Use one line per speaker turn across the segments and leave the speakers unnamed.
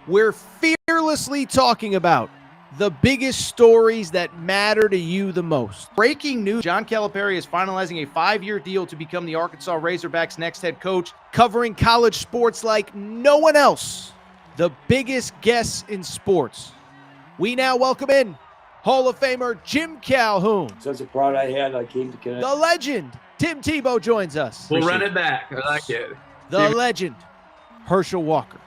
We're fearlessly talking about the biggest stories that matter to you the most. Breaking news, John Calipari is finalizing a 5-year deal to become the Arkansas Razorbacks' next head coach, covering college sports like no one else. The biggest guests in sports. We now welcome in Hall of Famer Jim Calhoun.
Such a pride I had, I came to connect.
The legend, Tim Tebow, joins us.
We'll run it back. I like it.
The legend, Herschel Walker.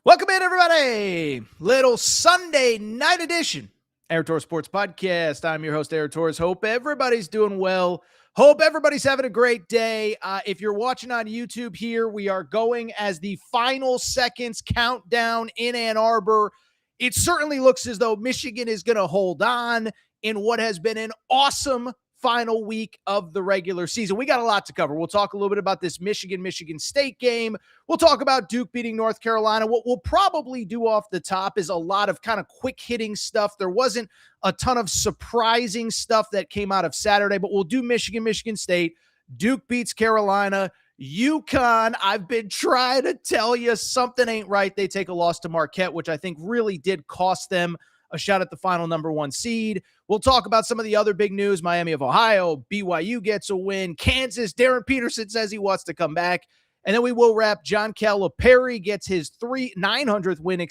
Welcome in, everybody. Little Sunday night edition, Aaron Torres Sports Podcast. I'm your host, Aaron Torres. Hope everybody's doing well. Hope everybody's having a great day. If you're watching on YouTube here, we are going as the final seconds countdown in Ann Arbor. It certainly looks as though Michigan is going to hold on in what has been an awesome final week of the regular season. We got a lot to cover. We'll talk a little bit about this Michigan State game. We'll talk about Duke beating North Carolina. What we'll probably do off the top is a lot of kind of quick hitting stuff. There wasn't a ton of surprising stuff that came out of Saturday, but we'll do Michigan State. Duke beats Carolina. UConn, I've been trying to tell you something ain't right. They take a loss to Marquette, which I think really did cost them a shot at the final number 1 seed. We'll talk about some of the other big news. Miami of Ohio, BYU gets a win. Kansas, Darryn Peterson says he wants to come back. And then we will wrap. John Calipari gets his 900th win,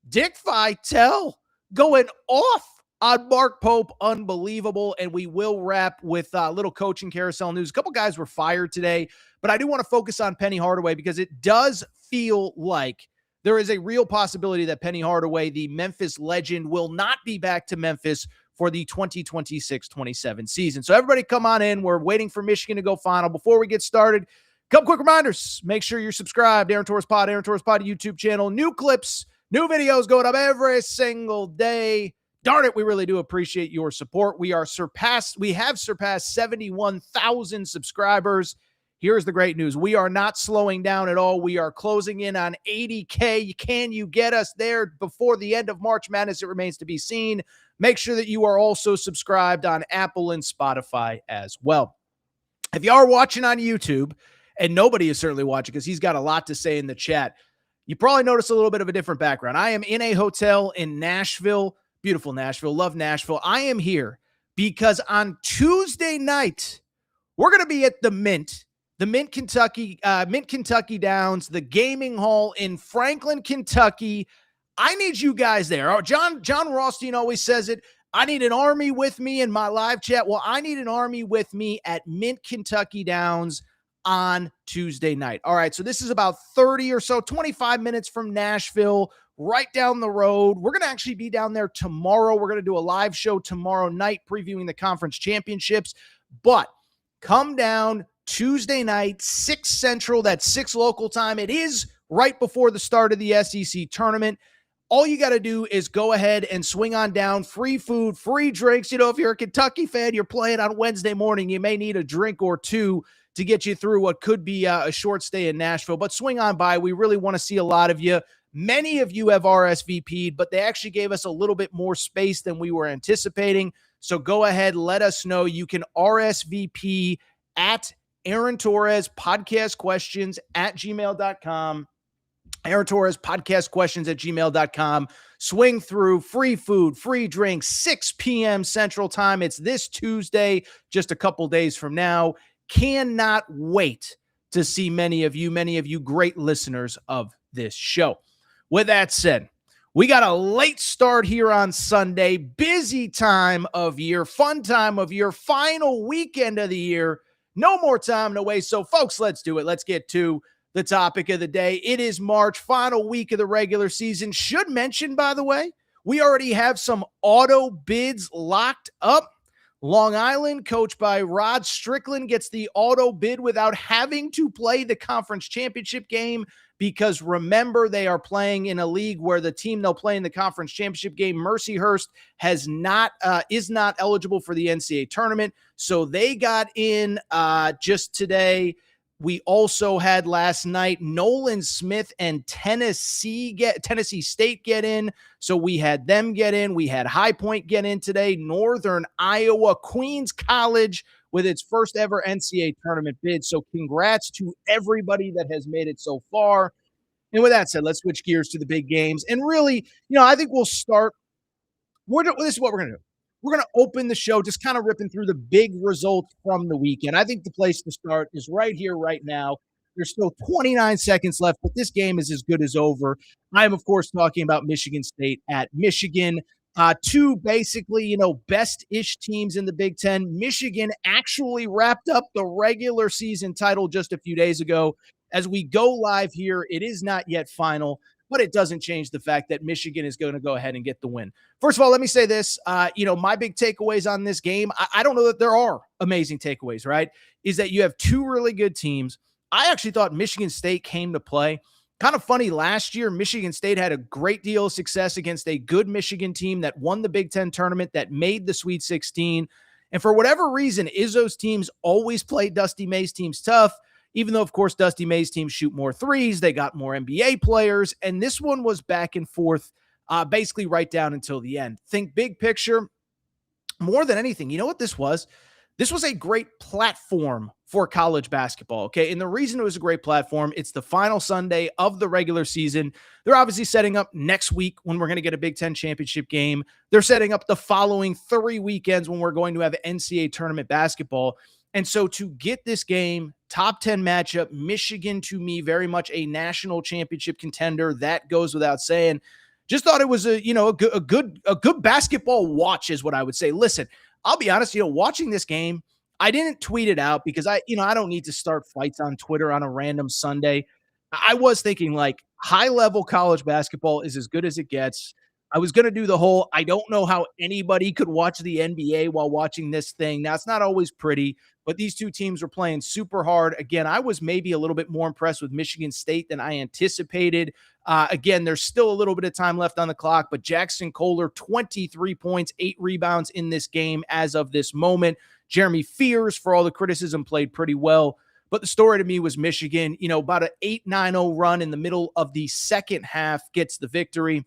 Dick Vitale going off on Mark Pope. Unbelievable. And we will wrap with a little coaching carousel news. A couple guys were fired today, but I do want to focus on Penny Hardaway because it does feel like there is a real possibility that Penny Hardaway, the Memphis legend, will not be back to Memphis for the 2026-27 season. So everybody come on in. We're waiting for Michigan to go final. Before we get started, a couple quick reminders. Make sure you're subscribed. Aaron Torres Pod YouTube channel. New clips, new videos going up every single day. Darn it, we really do appreciate your support. We have surpassed 71,000 subscribers. Here's the great news. We are not slowing down at all. We are closing in on 80K. Can you get us there before the end of March Madness? It remains to be seen. Make sure that you are also subscribed on Apple and Spotify as well. If you are watching on YouTube, and nobody is certainly watching because he's got a lot to say in the chat, you probably notice a little bit of a different background. I am in a hotel in Nashville. Beautiful Nashville. Love Nashville. I am here because on Tuesday night, we're going to be at the Mint Kentucky Downs, the gaming hall in Franklin, Kentucky. I need you guys there. Oh, John Rothstein always says it. I need an army with me in my live chat. Well, I need an army with me at Mint Kentucky Downs on Tuesday night. All right, so this is about 25 minutes from Nashville, right down the road. We're going to actually be down there tomorrow. We're going to do a live show tomorrow night previewing the conference championships. But come down Tuesday night, 6 Central, that's 6 local time. It is right before the start of the SEC tournament. All you got to do is go ahead and swing on down. Free food, free drinks. If you're a Kentucky fan, you're playing on Wednesday morning, you may need a drink or two to get you through what could be a short stay in Nashville. But swing on by. We really want to see a lot of you. Many of you have RSVP'd, but they actually gave us a little bit more space than we were anticipating. So go ahead, let us know. You can RSVP at Aaron Torres podcast questions at gmail.com. Aaron Torres podcast questions at gmail.com. Swing through, free food, free drinks, 6 p.m. Central Time. It's this Tuesday, just a couple days from now. Cannot wait to see many of you great listeners of this show. With that said, we got a late start here on Sunday. Busy time of year, fun time of year, final weekend of the year. No more time to waste. So, folks, let's do it. Let's get to the topic of the day. It is March, final week of the regular season. Should mention, by the way, we already have some auto bids locked up. Long Island, coached by Rod Strickland, gets the auto bid without having to play the conference championship game because, remember, they are playing in a league where the team they'll play in the conference championship game, Mercyhurst, is not eligible for the NCAA tournament. So they got in just today. We also had last night Nolan Smith and Tennessee State get in. So we had them get in. We had High Point get in today. Northern Iowa, Queens College with its first ever NCAA tournament bid. So congrats to everybody that has made it so far. And with that said, let's switch gears to the big games. And really, I think we'll start. This is what we're going to do. We're going to open the show just kind of ripping through the big results from the weekend. I think the place to start is right here, right now. There's still 29 seconds left, but this game is as good as over. I am, of course, talking about Michigan State at Michigan. Two basically, best-ish teams in the Big Ten. Michigan actually wrapped up the regular season title just a few days ago. As we go live here, it is not yet final, but it doesn't change the fact that Michigan is going to go ahead and get the win. First of all, let me say this. My big takeaways on this game, I don't know that there are amazing takeaways, right? Is that you have two really good teams. I actually thought Michigan State came to play. Kind of funny, last year, Michigan State had a great deal of success against a good Michigan team that won the Big Ten tournament, that made the Sweet 16. And for whatever reason, Izzo's teams always play Dusty May's teams tough. Even though, of course, Dusty May's teams shoot more threes, they got more NBA players, and this one was back and forth, basically right down until the end. Think big picture, more than anything, you know what this was? This was a great platform for college basketball, okay? And the reason it was a great platform, it's the final Sunday of the regular season. They're obviously setting up next week when we're going to get a Big Ten championship game. They're setting up the following 3 weekends when we're going to have NCAA tournament basketball. And so to get this game, top 10 matchup, Michigan to me, very much a national championship contender. That goes without saying. Just thought it was a good basketball watch is what I would say. Listen, I'll be honest, watching this game, I didn't tweet it out because I don't need to start fights on Twitter on a random Sunday. I was thinking like high level college basketball is as good as it gets. I was going to do the whole, I don't know how anybody could watch the NBA while watching this thing. Now, it's not always pretty, but these two teams were playing super hard. Again, I was maybe a little bit more impressed with Michigan State than I anticipated. Again, there's still a little bit of time left on the clock, but Jackson Kohler, 23 points, 8 rebounds in this game as of this moment. Jeremy Fears, for all the criticism, played pretty well. But the story to me was Michigan, about an 8-9-0 run in the middle of the second half gets the victory.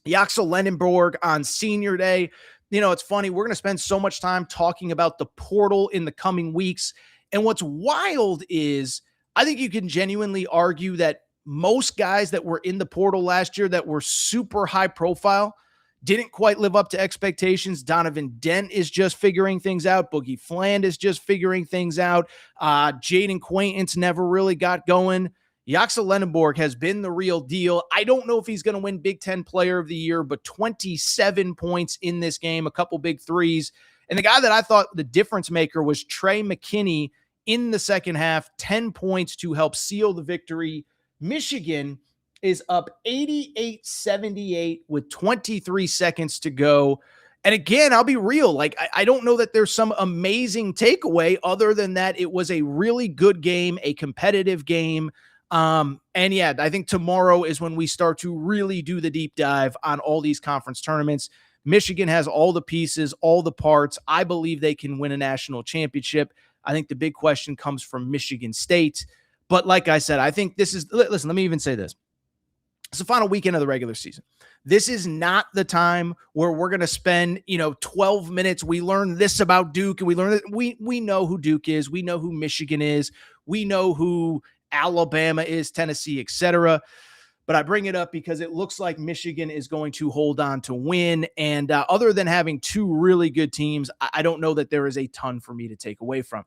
Yaxel Lendenborg on senior day. It's funny. We're going to spend so much time talking about the portal in the coming weeks. And what's wild is I think you can genuinely argue that most guys that were in the portal last year that were super high profile didn't quite live up to expectations. Donovan Dent is just figuring things out. Boogie Fland is just figuring things out. Jaden Quaintance never really got going. Yaxel Lendenborg has been the real deal. I don't know if he's going to win Big Ten Player of the Year, but 27 points in this game, a couple big threes. And the guy that I thought the difference maker was Trey McKinney in the second half, 10 points to help seal the victory. Michigan is up 88-78 with 23 seconds to go. And again, I'll be real. Like, I don't know that there's some amazing takeaway other than that it was a really good game, a competitive game. And yeah, I think tomorrow is when we start to really do the deep dive on all these conference tournaments. Michigan has all the pieces, all the parts. I believe they can win a national championship. I think the big question comes from Michigan State. But like I said, I think listen, let me even say this. It's the final weekend of the regular season. This is not the time where we're going to spend, 12 minutes. We learn this about Duke and we learn that we know who Duke is. We know who Michigan is. We know who Alabama is, Tennessee, etc. But I bring it up because it looks like Michigan is going to hold on to win. And other than having two really good teams, I don't know that there is a ton for me to take away from.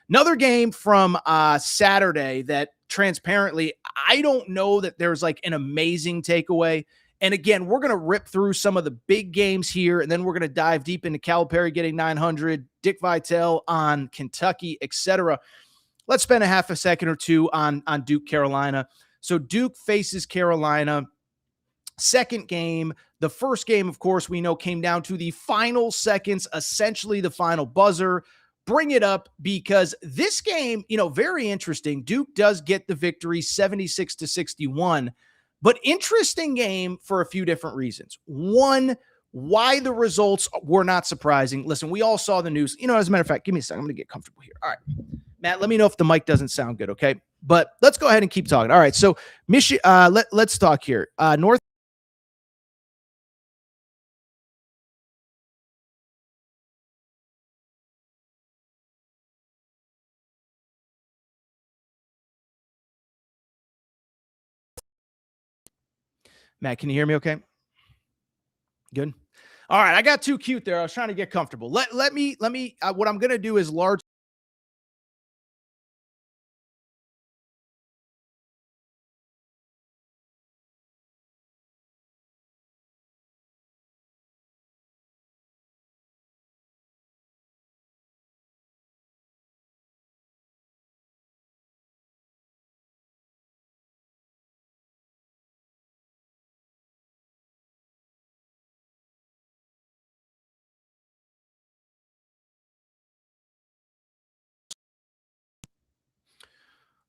Another game from Saturday that transparently, I don't know that there's like an amazing takeaway. And again, we're going to rip through some of the big games here, and then we're going to dive deep into Calipari getting 900, Dick Vitale on Kentucky, etc. Let's spend a half a second or two on Duke, Carolina. So Duke faces Carolina. Second game. The first game, of course, we know came down to the final seconds, essentially the final buzzer. Bring it up because this game, very interesting. Duke does get the victory 76-61, but interesting game for a few different reasons. One, why the results were not surprising. Listen, we all saw the news. As a matter of fact, give me a second. I'm going to get comfortable here. All right. Matt, let me know if the mic doesn't sound good, okay? But let's go ahead and keep talking. All right, so let's talk here. North. Matt, can you hear me okay? Good. All right, I got too cute there. I was trying to get comfortable. Let me what I'm going to do is large.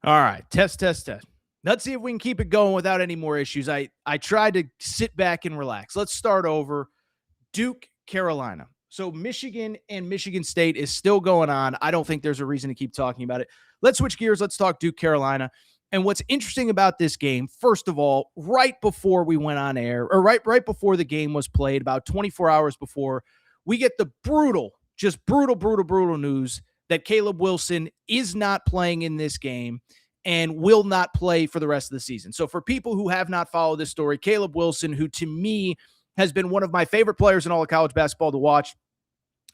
All right, test. Let's see if we can keep it going without any more issues. I tried to sit back and relax. Let's start over. Duke, Carolina. So Michigan and Michigan State is still going on. I don't think there's a reason to keep talking about it. Let's switch gears. Let's talk Duke, Carolina. And what's interesting about this game, first of all, right before we went on air, or right before the game was played, about 24 hours before, we get the brutal news that Caleb Wilson is not playing in this game and will not play for the rest of the season. So for people who have not followed this story, Caleb Wilson, who to me has been one of my favorite players in all of college basketball to watch.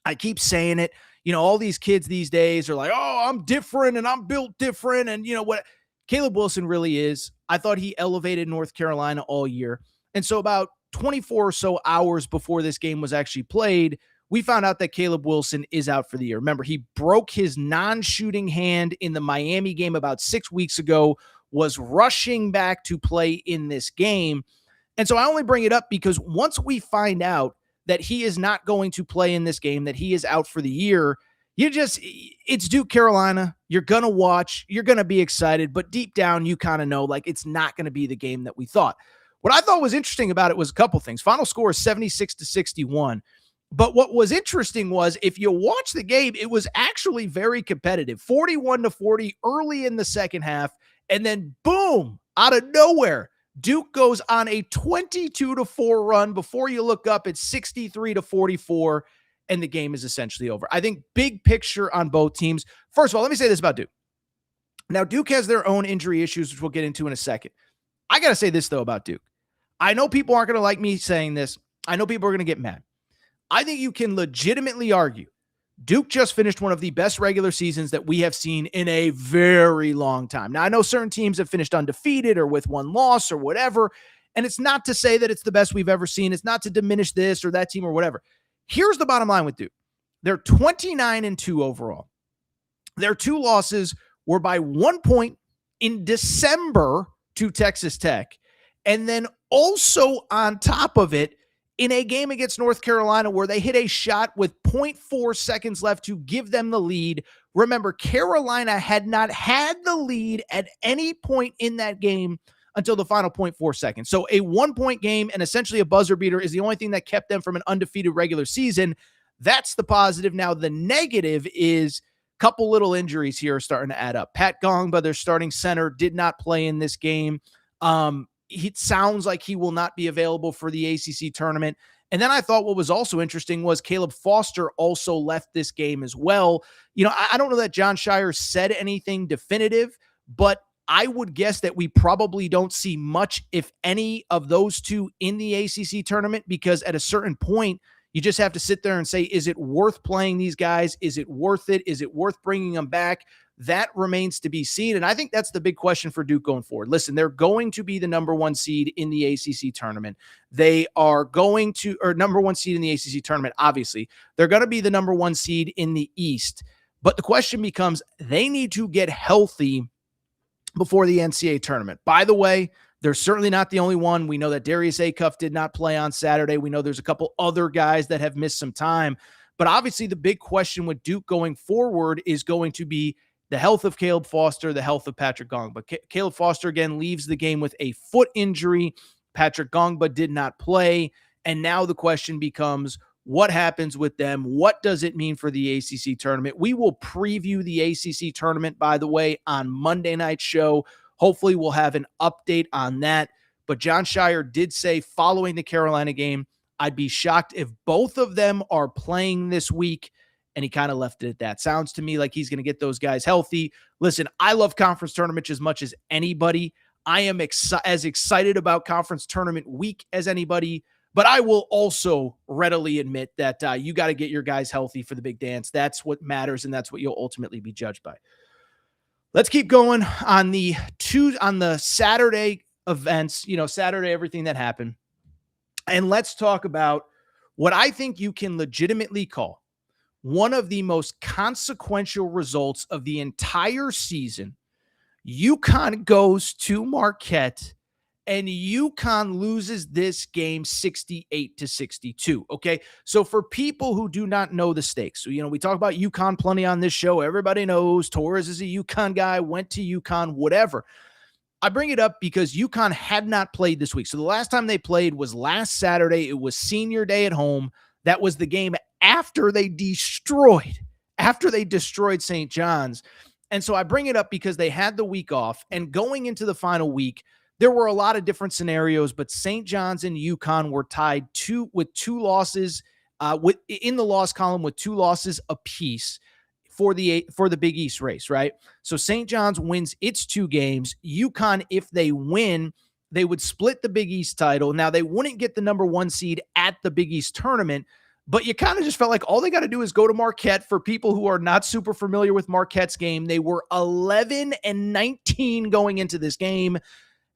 I keep saying it. You know, all these kids these days are like, oh, I'm different and I'm built different. And you know what? Caleb Wilson really is. I thought he elevated North Carolina all year. And so about 24 or so hours before this game was actually played, we found out that Caleb Wilson is out for the year. Remember, he broke his non-shooting hand in the Miami game about 6 weeks ago, was rushing back to play in this game. And so I only bring it up because once we find out that he is not going to play in this game, that he is out for the year, it's Duke, Carolina. You're going to watch, you're going to be excited, but deep down, you kind of know like it's not going to be the game that we thought. What I thought was interesting about it was a couple things. Final score is 76-61. But what was interesting was if you watch the game, it was actually very competitive, 41-40 early in the second half. And then boom, out of nowhere, Duke goes on a 22-4 run. Before you look up, it's 63-44, and the game is essentially over. I think big picture on both teams. First of all, let me say this about Duke. Now, Duke has their own injury issues, which we'll get into in a second. I got to say this, though, about Duke. I know people aren't going to like me saying this. I know people are going to get mad. I think you can legitimately argue Duke just finished one of the best regular seasons that we have seen in a very long time. Now, I know certain teams have finished undefeated or with one loss or whatever, and it's not to say that it's the best we've ever seen. It's not to diminish this or that team or whatever. Here's the bottom line with Duke. They're 29-2 overall. Their two losses were by 1 point in December to Texas Tech, and then also on top of it, in a game against North Carolina where they hit a shot with 0.4 seconds left to give them the lead. Remember, Carolina had not had the lead at any point in that game until the final 0.4 seconds. So a 1 point game and essentially a buzzer beater is the only thing that kept them from an undefeated regular season. That's the positive. Now, the negative is a couple little injuries here are starting to add up. Pat Gongba, their starting center, did not play in this game. It sounds like he will not be available for the ACC tournament. And then I thought what was also interesting was Caleb Foster also left this game as well. You know, I don't know that John Shire said anything definitive, but I would guess that we probably don't see much, if any, of those two in the ACC tournament, because at a certain point, you just have to sit there and say, is it worth playing these guys? Is it worth it? Is it worth bringing them back? That remains to be seen. And I think that's the big question for Duke going forward. Listen, they're going to be the number one seed in the ACC tournament. They are going to, or number one seed in the ACC tournament, obviously. They're going to be the number one seed in the East. But the question becomes, they need to get healthy before the NCAA tournament. By the way, they're certainly not the only one. We know that Darius Acuff did not play on Saturday. We know there's a couple other guys that have missed some time. But obviously the big question with Duke going forward is going to be the health of Caleb Foster, the health of Patrick Gongba. Caleb Foster, again, leaves the game with a foot injury. Patrick Gongba did not play. And now the question becomes, What happens with them? What does it mean for the ACC tournament? We will preview the ACC tournament, by the way, on Monday night's show. Hopefully we'll have an update on that. But John Shire did say following the Carolina game, I'd be shocked if both of them are playing this week. And he kind of left it at that. Sounds to me like he's going to get those guys healthy. Listen, I love conference tournaments as much as anybody. I am as excited about conference tournament week as anybody, but I will also readily admit that you got to get your guys healthy for the big dance. That's what matters, and that's what you'll ultimately be judged by. Let's keep going on the Saturday events, Saturday, everything that happened. And let's talk about what I think you can legitimately call one of the most consequential results of the entire season. UConn goes to Marquette, and UConn loses this game 68-62. Okay. So for people who do not know the stakes, so, we talk about UConn plenty on this show. Everybody knows Torres is a UConn guy, went to UConn, whatever. I bring it up because UConn had not played this week. So the last time they played was last Saturday. It was senior day at home. That was the game after they destroyed St. John's. And so I bring it up because they had the week off, and going into the final week, there were a lot of different scenarios, but St. John's and UConn were tied with two losses in the loss column with 2 losses apiece for the Big East race, right? So St. John's wins its 2 games. UConn, if they win, they would split the Big East title. Now, they wouldn't get the number 1 seed at the Big East tournament, but you kind of just felt like all they got to do is go to Marquette. For people who are not super familiar with Marquette's game, they were 11-19 going into this game.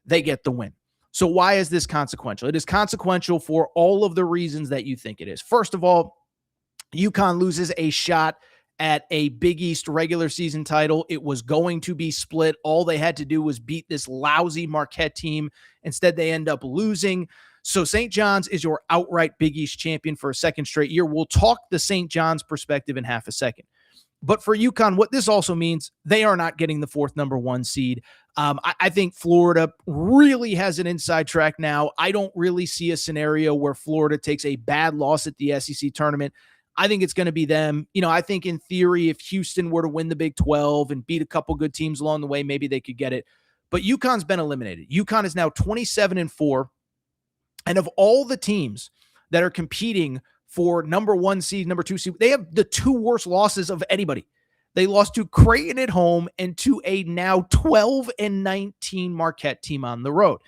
They get the win. So why is this consequential? It is consequential for all of the reasons that you think it is. First of all, UConn loses a shot at a Big East regular season title. It was going to be split. All they had to do was beat this lousy Marquette team. Instead, they end up losing. So St. John's is your outright Big East champion for a second straight year. We'll talk the St. John's perspective in half a second. But for UConn, what this also means, they are not getting the 4th number 1 seed. I think Florida really has an inside track now. I don't really see a scenario where Florida takes a bad loss at the SEC tournament. I think it's going to be them. I think in theory, if Houston were to win the Big 12 and beat a couple good teams along the way, maybe they could get it. But UConn's been eliminated. UConn is now 27-4. And of all the teams that are competing for number 1 seed, number 2 seed, they have the 2 worst losses of anybody. They lost to Creighton at home and to a now 12-19 Marquette team on the road.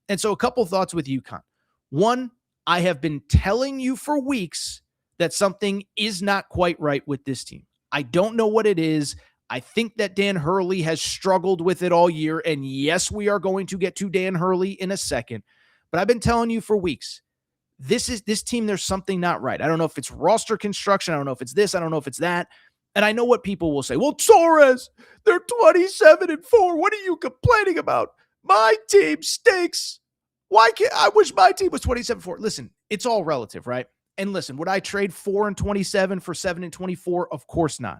And so a couple thoughts with UConn. One, I have been telling you for weeks that something is not quite right with this team. I don't know what it is. I think that Dan Hurley has struggled with it all year. And yes, we are going to get to Dan Hurley in a second. But I've been telling you for weeks, this team, there's something not right. I don't know if it's roster construction. I don't know if it's this. I don't know if it's that. And I know what people will say. Well, Torres, they're 27-4. What are you complaining about? My team stinks. Why can't I wish my team was 27-4? Listen, it's all relative, right? And listen, would I trade 4-27 for 7-24? Of course not.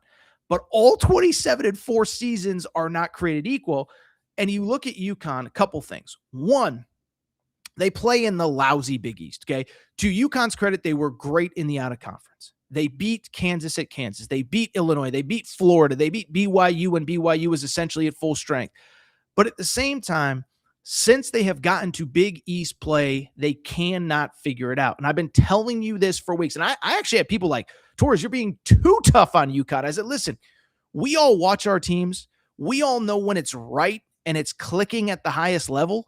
But all 27-4 seasons are not created equal. And you look at UConn, a couple things. One, they play in the lousy Big East, okay? To UConn's credit, they were great in the out-of-conference. They beat Kansas at Kansas. They beat Illinois. They beat Florida. They beat BYU, and BYU is essentially at full strength. But at the same time, since they have gotten to Big East play, they cannot figure it out. And I've been telling you this for weeks. And I actually had people like, Torres, you're being too tough on UConn. I said, listen, we all watch our teams. We all know when it's right and it's clicking at the highest level.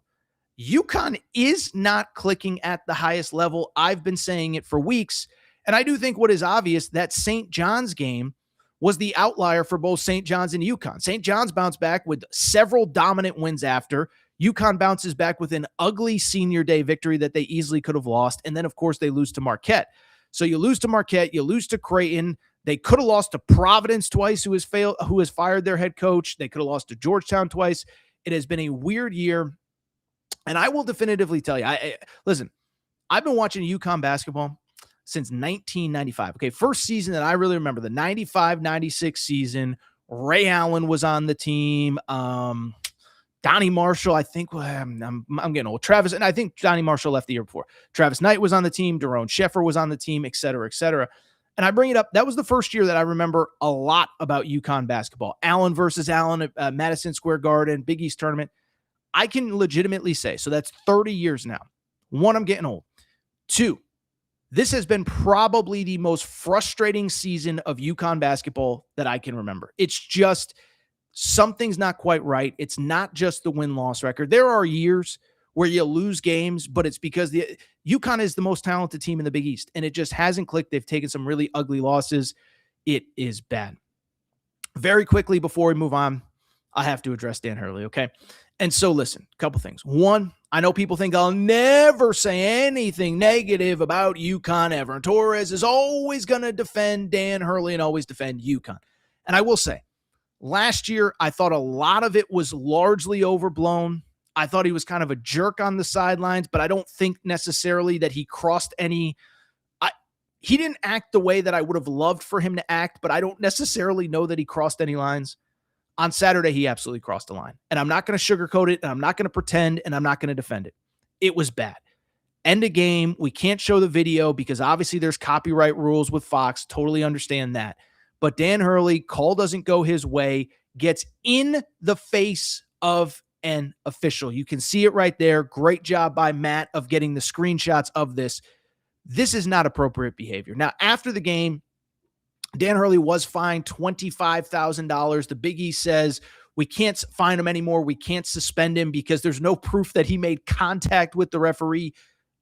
UConn is not clicking at the highest level. I've been saying it for weeks. And I do think what is obvious, that St. John's game was the outlier for both St. John's and UConn. St. John's bounced back with several dominant wins after. UConn bounces back with an ugly senior day victory that they easily could have lost. And then, of course, they lose to Marquette. So you lose to Marquette, you lose to Creighton. They could have lost to Providence twice, who has fired their head coach. They could have lost to Georgetown twice. It has been a weird year. And I will definitively tell you, listen, I've been watching UConn basketball since 1995. Okay, first season that I really remember, the 95-96 season. Ray Allen was on the team. Donnie Marshall, I think, well, I'm getting old. Travis, and I think Donnie Marshall left the year before. Travis Knight was on the team. Daron Sheffer was on the team, et cetera, et cetera. And I bring it up. That was the first year that I remember a lot about UConn basketball. Allen versus Allen at Madison Square Garden, Big East tournament. I can legitimately say, so that's 30 years now. One, I'm getting old. Two, this has been probably the most frustrating season of UConn basketball that I can remember. It's just something's not quite right. It's not just the win-loss record. There are years where you lose games, but it's because the UConn is the most talented team in the Big East, and it just hasn't clicked. They've taken some really ugly losses. It is bad. Very quickly before we move on, I have to address Dan Hurley, okay? And so listen, a couple things. One, I know people think I'll never say anything negative about UConn ever. And Torres is always going to defend Dan Hurley and always defend UConn. And I will say, last year, I thought a lot of it was largely overblown. I thought he was kind of a jerk on the sidelines, but I don't think necessarily that he crossed any. He didn't act the way that I would have loved for him to act, but I don't necessarily know that he crossed any lines. On Saturday, he absolutely crossed the line. And I'm not going to sugarcoat it, and I'm not going to pretend, and I'm not going to defend it. It was bad. End of game. We can't show the video because obviously there's copyright rules with Fox. Totally understand that. But Dan Hurley, call doesn't go his way, gets in the face of an official. You can see it right there. Great job by Matt of getting the screenshots of this. This is not appropriate behavior. Now, after the game, Dan Hurley was fined $25,000. The Big East says we can't fine him anymore. We can't suspend him because there's no proof that he made contact with the referee.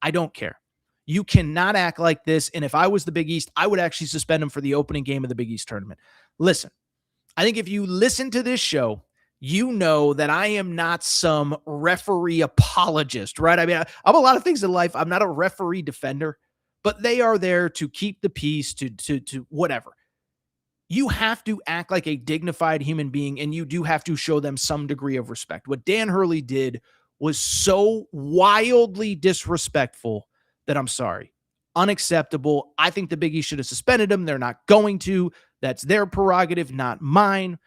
I don't care. You cannot act like this. And if I was the Big East, I would actually suspend him for the opening game of the Big East tournament. Listen, I think if you listen to this show, you know that I am not some referee apologist, right? I mean, I'm a lot of things in life. I'm not a referee defender, but they are there to keep the peace, to whatever. You have to act like a dignified human being, and you do have to show them some degree of respect. What Dan Hurley did was so wildly disrespectful that I'm sorry. Unacceptable. I think the Big East should have suspended him. They're not going to. That's their prerogative, not mine.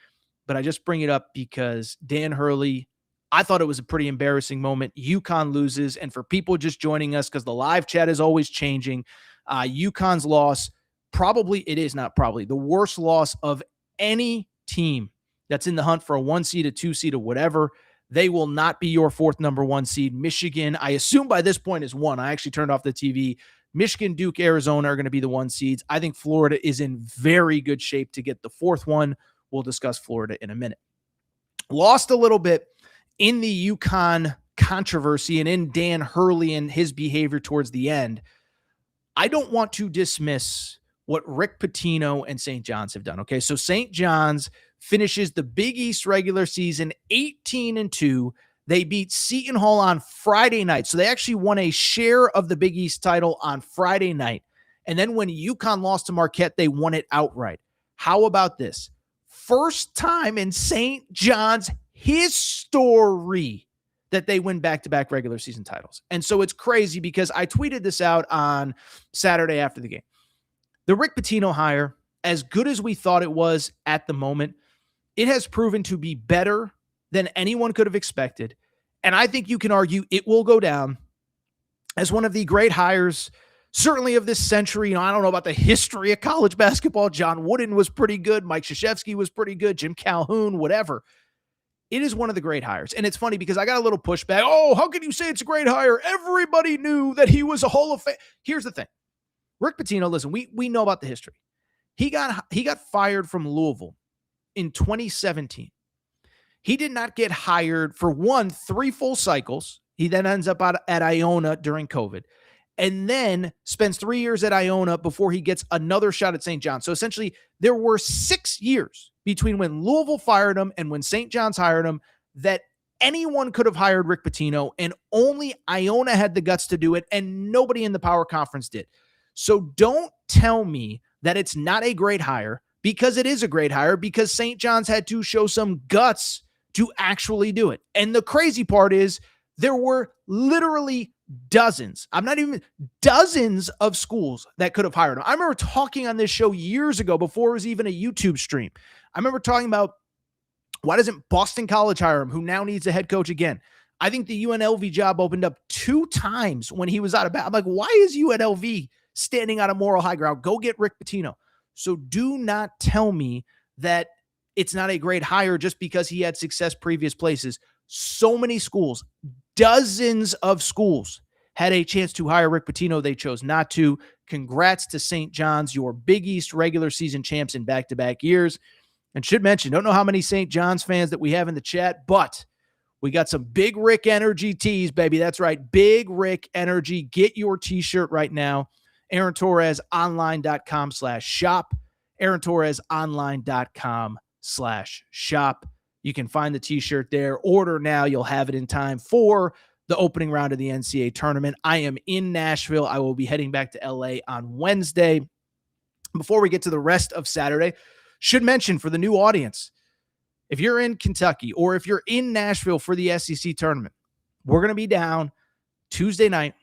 But I just bring it up because Dan Hurley, I thought it was a pretty embarrassing moment. UConn loses. And for people just joining us, because the live chat is always changing, UConn's loss, the worst loss of any team that's in the hunt for a 1 seed, a 2 seed, or whatever. They will not be your fourth number 1 seed. Michigan, I assume by this point, is 1. I actually turned off the TV. Michigan-Duke, Arizona are going to be the 1 seeds. I think Florida is in very good shape to get the fourth one. We'll discuss Florida in a minute. Lost a little bit in the UConn controversy and in Dan Hurley and his behavior towards the end. I don't want to dismiss what Rick Pitino and St. John's have done. Okay, so St. John's finishes the Big East regular season 18-2. They beat Seton Hall on Friday night. So they actually won a share of the Big East title on Friday night. And then when UConn lost to Marquette, they won it outright. How about this? First time in St. John's history that they win back-to-back regular season titles. And so it's crazy because I tweeted this out on Saturday after the game. The Rick Pitino hire, as good as we thought it was at the moment, it has proven to be better than anyone could have expected. And I think you can argue it will go down as one of the great hires, certainly of this century. You know, I don't know about the history of college basketball. John Wooden was pretty good. Mike Krzyzewski was pretty good. Jim Calhoun, whatever. It is one of the great hires. And it's funny because I got a little pushback. Oh, how can you say it's a great hire? Everybody knew that he was a Hall of Fame. Here's the thing. Rick Pitino, listen, we know about the history. He got fired from Louisville in 2017. He did not get hired for 3 full cycles. He then ends up at Iona during COVID and then spends 3 years at Iona before he gets another shot at St. John's. So essentially there were 6 years between when Louisville fired him and when St. John's hired him that anyone could have hired Rick Pitino, and only Iona had the guts to do it, and nobody in the Power Conference did. So don't tell me that it's not a great hire, because it is a great hire, because St. John's had to show some guts to actually do it. And the crazy part is there were literally dozens of schools that could have hired him. I remember talking on this show years ago before it was even a YouTube stream. I remember talking about Why doesn't Boston College hire him, who now needs a head coach again? I think the UNLV job opened up 2 times when he was out of bounds. I'm like, why is UNLV standing on a moral high ground? Go get Rick Pitino. So do not tell me that it's not a great hire just because he had success previous places. So many schools, dozens of schools had a chance to hire Rick Pitino. They chose not to. Congrats to St. John's, your Big East regular season champs in back-to-back years. And should mention, don't know how many St. John's fans that we have in the chat, but we got some Big Rick Energy tees, baby. That's right. Big Rick Energy. Get your t-shirt right now. AaronTorresOnline.com/shop. AaronTorresOnline.com/shop. You can find the t-shirt there. Order now. You'll have it in time for the opening round of the NCAA tournament. I am in Nashville. I will be heading back to LA on Wednesday. Before we get to the rest of Saturday, should mention for the new audience, if you're in Kentucky or if you're in Nashville for the SEC tournament, we're going to be down Tuesday night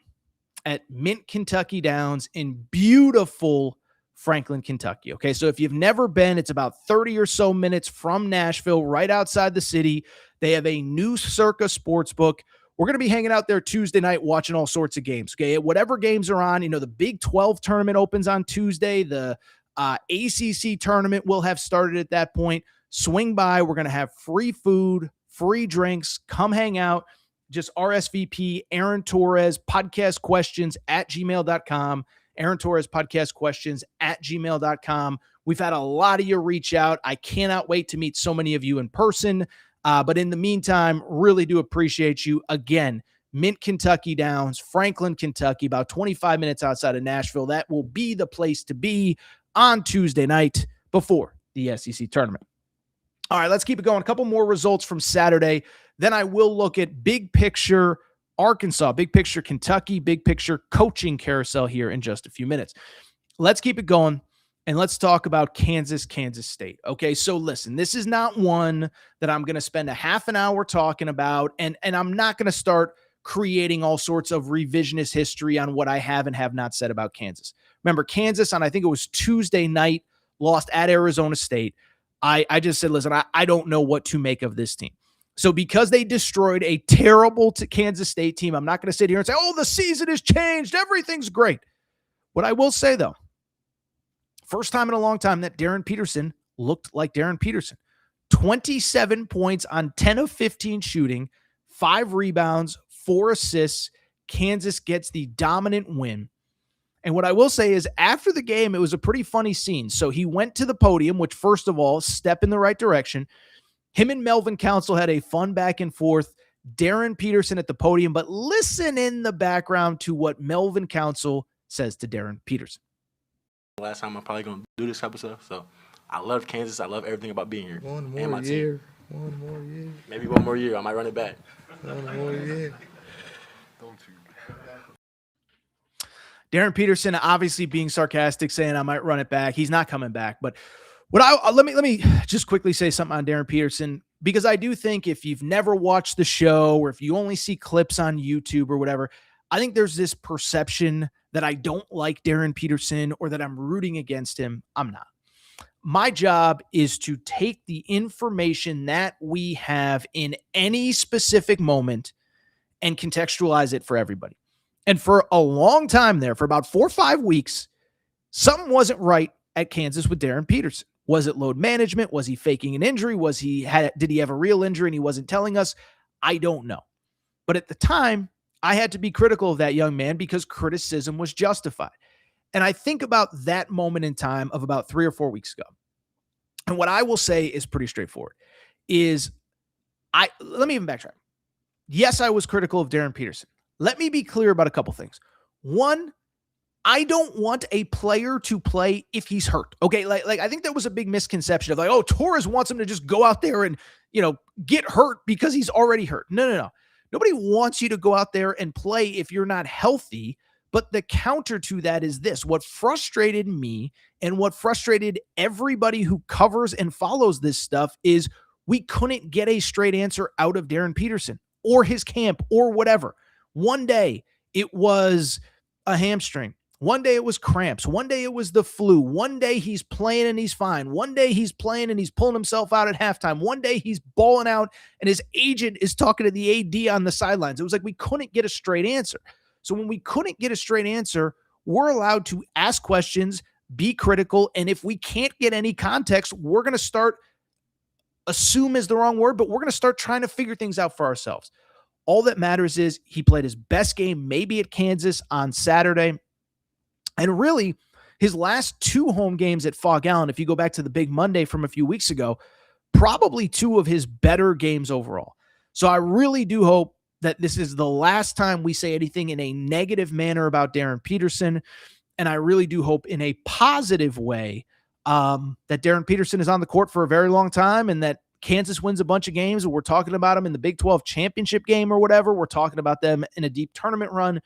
at Mint Kentucky Downs in beautiful Franklin, Kentucky. Okay, so if you've never been, it's about 30 or so minutes from Nashville, right outside the city. They have a new Circa Sportsbook. We're going to be hanging out there Tuesday night watching all sorts of games. Okay, whatever games are on, the Big 12 tournament opens on Tuesday. The ACC tournament will have started at that point. Swing by. We're going to have free food, free drinks. Come hang out. Just RSVP Aaron Torres podcast questions at gmail.com. Aaron Torres podcast questions at gmail.com. We've had a lot of you reach out. I cannot wait to meet so many of you in person. But in the meantime, really do appreciate you. Again, Mint Kentucky Downs, Franklin, Kentucky, about 25 minutes outside of Nashville. That will be the place to be on Tuesday night before the SEC tournament. All right, let's keep it going. A couple more results from Saturday. Then I will look at big picture Arkansas, big picture Kentucky, big picture coaching carousel here in just a few minutes. Let's keep it going, and let's talk about Kansas State. Okay, so listen, this is not one that I'm going to spend a half an hour talking about, and I'm not going to start creating all sorts of revisionist history on what I have and have not said about Kansas. Remember, Kansas on, I think it was Tuesday night, lost at Arizona State. I just said, listen, I don't know what to make of this team. So because they destroyed a terrible Kansas State team, I'm not going to sit here and say, oh, the season has changed. Everything's great. What I will say, though, first time in a long time that Darryn Peterson looked like Darryn Peterson. 27 points on 10 of 15 shooting, 5 rebounds, 4 assists. Kansas gets the dominant win. And what I will say is after the game, it was a pretty funny scene. So he went to the podium, which first of all, step in the right direction. Him and Melvin Council had a fun back and forth. Darryn Peterson at the podium, but listen in the background to what Melvin Council says to Darryn Peterson.
Last time I'm probably going to do this type of stuff. So I love Kansas. I love everything about being here.
One more year. One more year.
Maybe one more year. I might run it back.
One more year.
Don't you?
Darryn Peterson obviously being sarcastic, saying I might run it back. He's not coming back. But let me just quickly say something on Darryn Peterson, because I do think if you've never watched the show or if you only see clips on YouTube or whatever, I think there's this perception that I don't like Darryn Peterson or that I'm rooting against him. I'm not. My job is to take the information that we have in any specific moment and contextualize it for everybody. And for a long time there, for about 4 or 5 weeks, something wasn't right at Kansas with Darryn Peterson. Was it load management? Was he faking an injury? Did he have a real injury and he wasn't telling us? I don't know. But at the time, I had to be critical of that young man because criticism was justified. And I think about that moment in time of about 3 or 4 weeks ago. And what I will say is pretty straightforward. Let me even backtrack. Yes, I was critical of Darryn Peterson. Let me be clear about a couple things. One, I don't want a player to play if he's hurt. Okay, like I think there was a big misconception of oh, Torres wants him to just go out there and, get hurt because he's already hurt. No. Nobody wants you to go out there and play if you're not healthy. But the counter to that is this. What frustrated me and what frustrated everybody who covers and follows this stuff is we couldn't get a straight answer out of Darryn Peterson or his camp or whatever. One day it was a hamstring. One day it was cramps. One day it was the flu. One day he's playing and he's fine. One day he's playing and he's pulling himself out at halftime. One day he's balling out and his agent is talking to the AD on the sidelines. It was like we couldn't get a straight answer. So when we couldn't get a straight answer, we're allowed to ask questions, be critical, and if we can't get any context, we're going to start, assume is the wrong word, but we're going to start trying to figure things out for ourselves. All that matters is he played his best game, maybe at Kansas on Saturday. And really, his last 2 home games at Fog Allen, if you go back to the big Monday from a few weeks ago, probably 2 of his better games overall. So I really do hope that this is the last time we say anything in a negative manner about Darryn Peterson. And I really do hope in a positive way that Darryn Peterson is on the court for a very long time and that Kansas wins a bunch of games. We're talking about him in the Big 12 championship game or whatever. We're talking about them in a deep tournament run.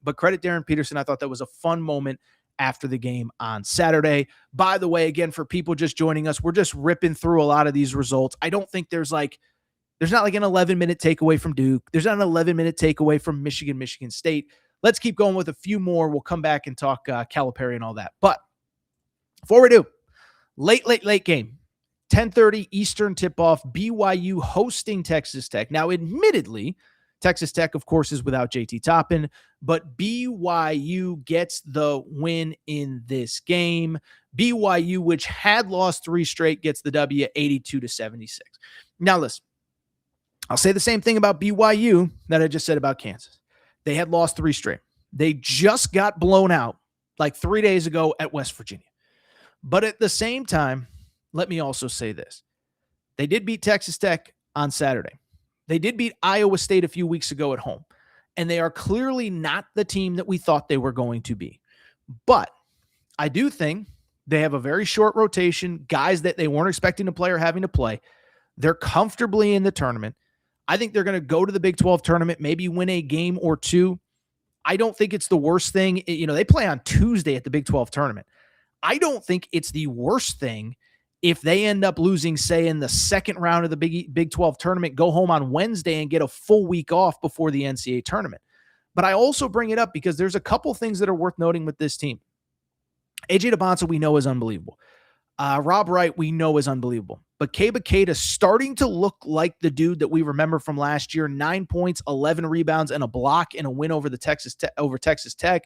But credit Darryn Peterson. I thought that was a fun moment after the game on Saturday. By the way, again, for people just joining us, we're just ripping through a lot of these results. I don't think there's not like an 11-minute takeaway from Duke. There's not an 11-minute takeaway from Michigan State. Let's keep going with a few more. We'll come back and talk Calipari and all that. But before we do, late game, 10:30 Eastern tip-off, BYU hosting Texas Tech. Now, admittedly, Texas Tech, of course, is without JT Toppin, but BYU gets the win in this game. BYU, which had lost 3 straight, gets the W 82-76. Now, listen, I'll say the same thing about BYU that I just said about Kansas. They had lost 3 straight. They just got blown out like 3 days ago at West Virginia. But at the same time, let me also say this. They did beat Texas Tech on Saturday. They did beat Iowa State a few weeks ago at home. And they are clearly not the team that we thought they were going to be. But I do think they have a very short rotation, guys that they weren't expecting to play or having to play. They're comfortably in the tournament. I think they're going to go to the Big 12 tournament, maybe win a game or 2. I don't think it's the worst thing. They play on Tuesday at the Big 12 tournament. I don't think it's the worst thing if they end up losing, say, in the second round of the Big 12 tournament, go home on Wednesday and get a full week off before the NCAA tournament. But I also bring it up because there's a couple things that are worth noting with this team. AJ DeBonsa, we know, is unbelievable. Rob Wright, we know, is unbelievable. But Keba Keita starting to look like the dude that we remember from last year. 9 points, 11 rebounds, and a block in a win over Texas Tech.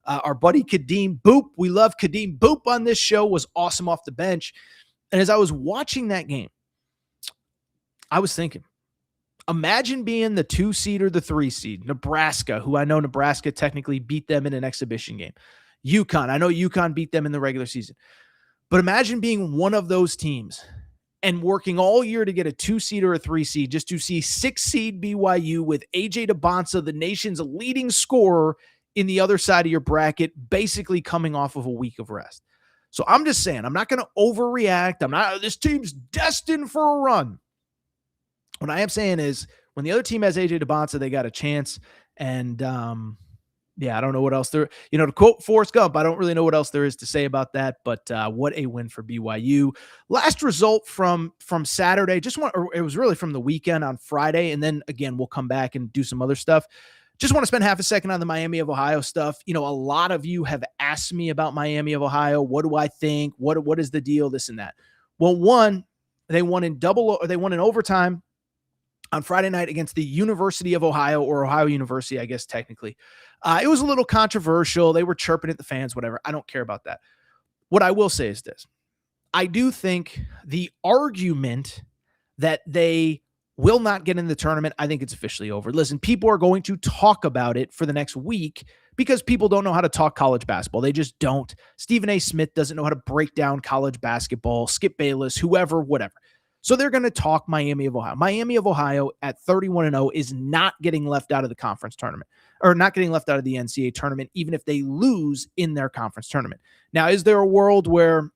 Our buddy Kadeem Boop, we love Kadeem Boop on this show, was awesome off the bench. And as I was watching that game, I was thinking, imagine being the 2 seed or the 3 seed, Nebraska, who I know Nebraska technically beat them in an exhibition game. UConn, I know UConn beat them in the regular season. But imagine being one of those teams and working all year to get a 2 seed or a 3 seed just to see 6 seed BYU with AJ DeBonsa, the nation's leading scorer, in the other side of your bracket, basically coming off of a week of rest. So I'm just saying, I'm not going to overreact. This team's destined for a run. What I am saying is when the other team has AJ DeBonsa, they got a chance. And I don't know what else there, to quote Forrest Gump, I don't really know what else there is to say about that, but what a win for BYU. Last result from Saturday, it was really from the weekend on Friday. And then again, we'll come back and do some other stuff. Just want to spend half a second on the Miami of Ohio stuff. A lot of you have asked me about Miami of Ohio. What do I think? What is the deal? This and that. Well, one, they won in overtime on Friday night against the University of Ohio, or Ohio University, I guess technically. It was a little controversial. They were chirping at the fans, whatever. I don't care about that. What I will say is this. I do think the argument that they will not get in the tournament, I think it's officially over. Listen, people are going to talk about it for the next week because people don't know how to talk college basketball. They just don't. Stephen A. Smith doesn't know how to break down college basketball. Skip Bayless, whoever, whatever. So they're going to talk Miami of Ohio. Miami of Ohio at 31-0 is not getting left out of the conference tournament, or not getting left out of the NCAA tournament, even if they lose in their conference tournament. Now, is there a world where,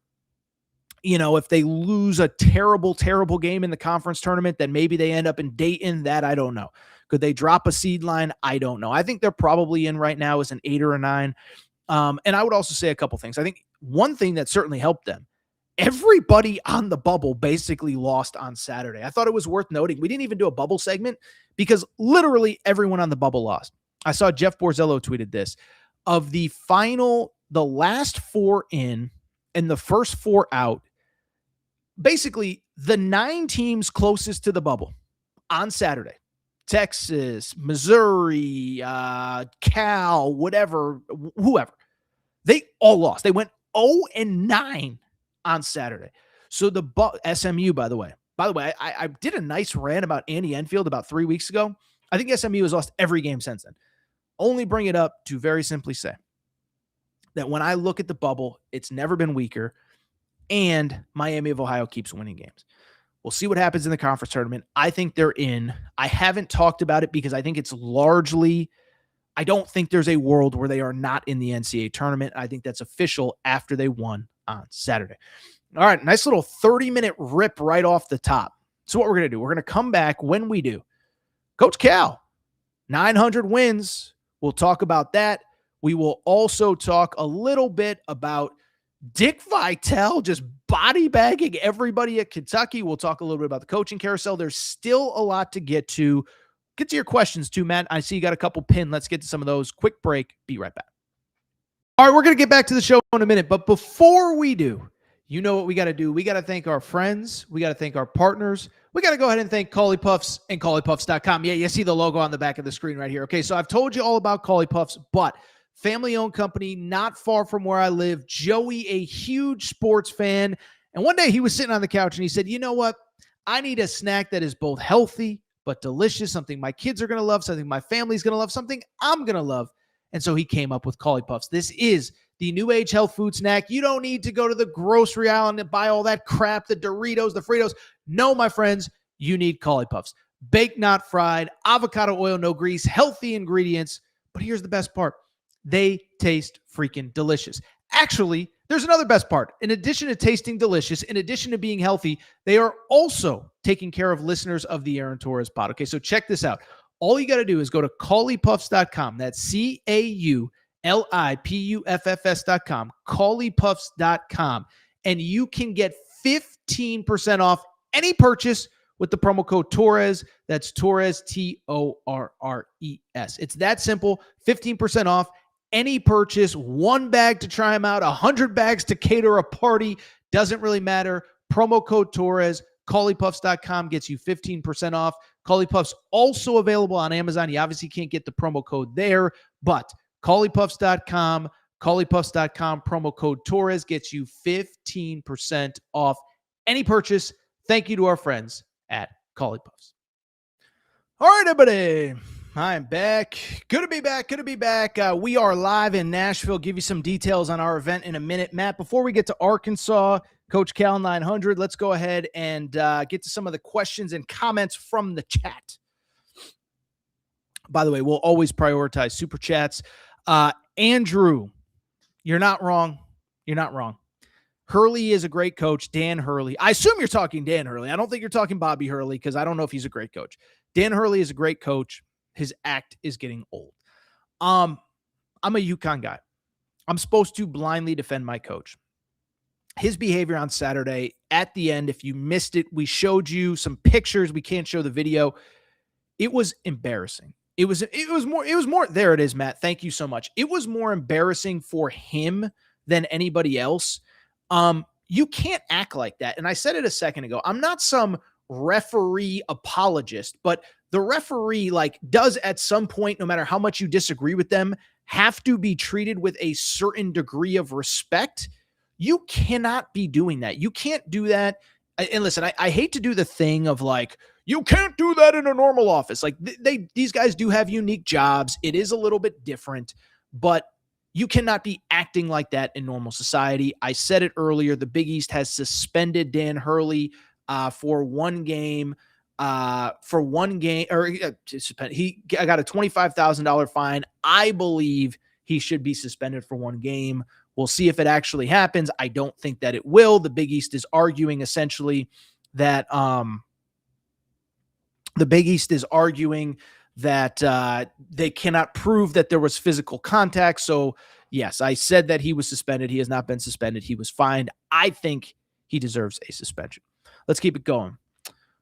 if they lose a terrible, terrible game in the conference tournament, then maybe they end up in Dayton? That I don't know. Could they drop a seed line? I don't know. I think they're probably in right now is an 8 or a 9. And I would also say a couple things. I think one thing that certainly helped them, everybody on the bubble basically lost on Saturday. I thought it was worth noting. We didn't even do a bubble segment because literally everyone on the bubble lost. I saw Jeff Borzello tweeted this. of the last 4 in and the first 4 out, basically the 9 teams closest to the bubble on Saturday, Texas, Missouri, Cal, whatever, whoever, they all lost. They went 0-9 on Saturday. So SMU, by the way, I did a nice rant about Andy Enfield about 3 weeks ago. I think SMU has lost every game since then. Only bring it up to very simply say that when I look at the bubble, it's never been weaker, and Miami of Ohio keeps winning games. We'll see what happens in the conference tournament. I think they're in. I haven't talked about it because I think it's largely, I don't think there's a world where they are not in the NCAA tournament. I think that's official after they won on Saturday. All right, nice little 30-minute rip right off the top. So what we're going to do, we're going to come back when we do. Coach Cal, 900 wins. We'll talk about that. We will also talk a little bit about Dick Vitale just body bagging everybody at Kentucky. We'll talk a little bit about the coaching carousel. There's still a lot to get to. Get to your questions too, Matt. I see you got a couple pinned. Let's get to some of those. Quick break. Be right back. All right, we're going to get back to the show in a minute. But before we do, you know what we got to do. We got to thank our friends. We got to thank our partners. We got to go ahead and thank Callie Puffs and CalliePuffs.com. Yeah, you see the logo on the back of the screen right here. Okay, so I've told you all about Callie Puffs, but family-owned company, not far from where I live. Joey, a huge sports fan. And one day he was sitting on the couch and he said, you know what? I need a snack that is both healthy but delicious, something my kids are going to love, something my family's going to love, something I'm going to love. And so he came up with Callie Puffs. This is the new age health food snack. You don't need to go to the grocery aisle and buy all that crap, the Doritos, the Fritos. No, my friends, you need Callie Puffs. Baked, not fried, avocado oil, no grease, healthy ingredients. But here's the best part. They taste freaking delicious. Actually, there's another best part. In addition to tasting delicious, in addition to being healthy, they are also taking care of listeners of the Aaron Torres pod. Okay, so check this out. All you got to do is go to CalliePuffs.com. That's CAULIPUFFS.com, CalliePuffs.com, and you can get 15% off any purchase with the promo code Torres. That's Torres, Torres. It's that simple. 15% off any purchase, 1 bag to try them out, 100 bags to cater a party. Doesn't really matter. Promo code Torres. CalliePuffs.com gets you 15% off. Callie Puffs also available on Amazon. You obviously can't get the promo code there, but CalliePuffs.com, CalliePuffs.com, promo code Torres gets you 15% off any purchase. Thank you to our friends at Callie Puffs. All right, everybody. I'm back. Good to be back. We are live in Nashville. Give you some details on our event in a minute. Matt, before we get to Arkansas, Coach Cal 900, let's go ahead and get to some of the questions and comments from the chat. By the way, we'll always prioritize super chats. Andrew, you're not wrong. Hurley is a great coach. Dan Hurley. I assume you're talking Dan Hurley. I don't think you're talking Bobby Hurley because I don't know if he's a great coach. Dan Hurley is a great coach. His act is getting old. I'm a UConn guy. I'm supposed to blindly defend my coach. His behavior on Saturday at the end, if you missed it, we showed you some pictures. We can't show the video. It was embarrassing. It was more. There it is, Matt. Thank you so much. It was more embarrassing for him than anybody else. You can't act like that. And I said it a second ago. I'm not some referee apologist, but the referee does at some point, no matter how much you disagree with them, have to be treated with a certain degree of respect. You cannot be doing that. You can't do that. And listen, I hate to do the thing of you can't do that in a normal office. These guys do have unique jobs. It is a little bit different, but you cannot be acting like that in normal society. I said it earlier. The Big East has suspended Dan Hurley for one game. He got a $25,000 fine. I believe he should be suspended for one game. We'll see if it actually happens. I don't think that it will. The Big East is arguing essentially that they cannot prove that there was physical contact. So yes, I said that he was suspended. He has not been suspended. He was fined. I think he deserves a suspension. Let's keep it going.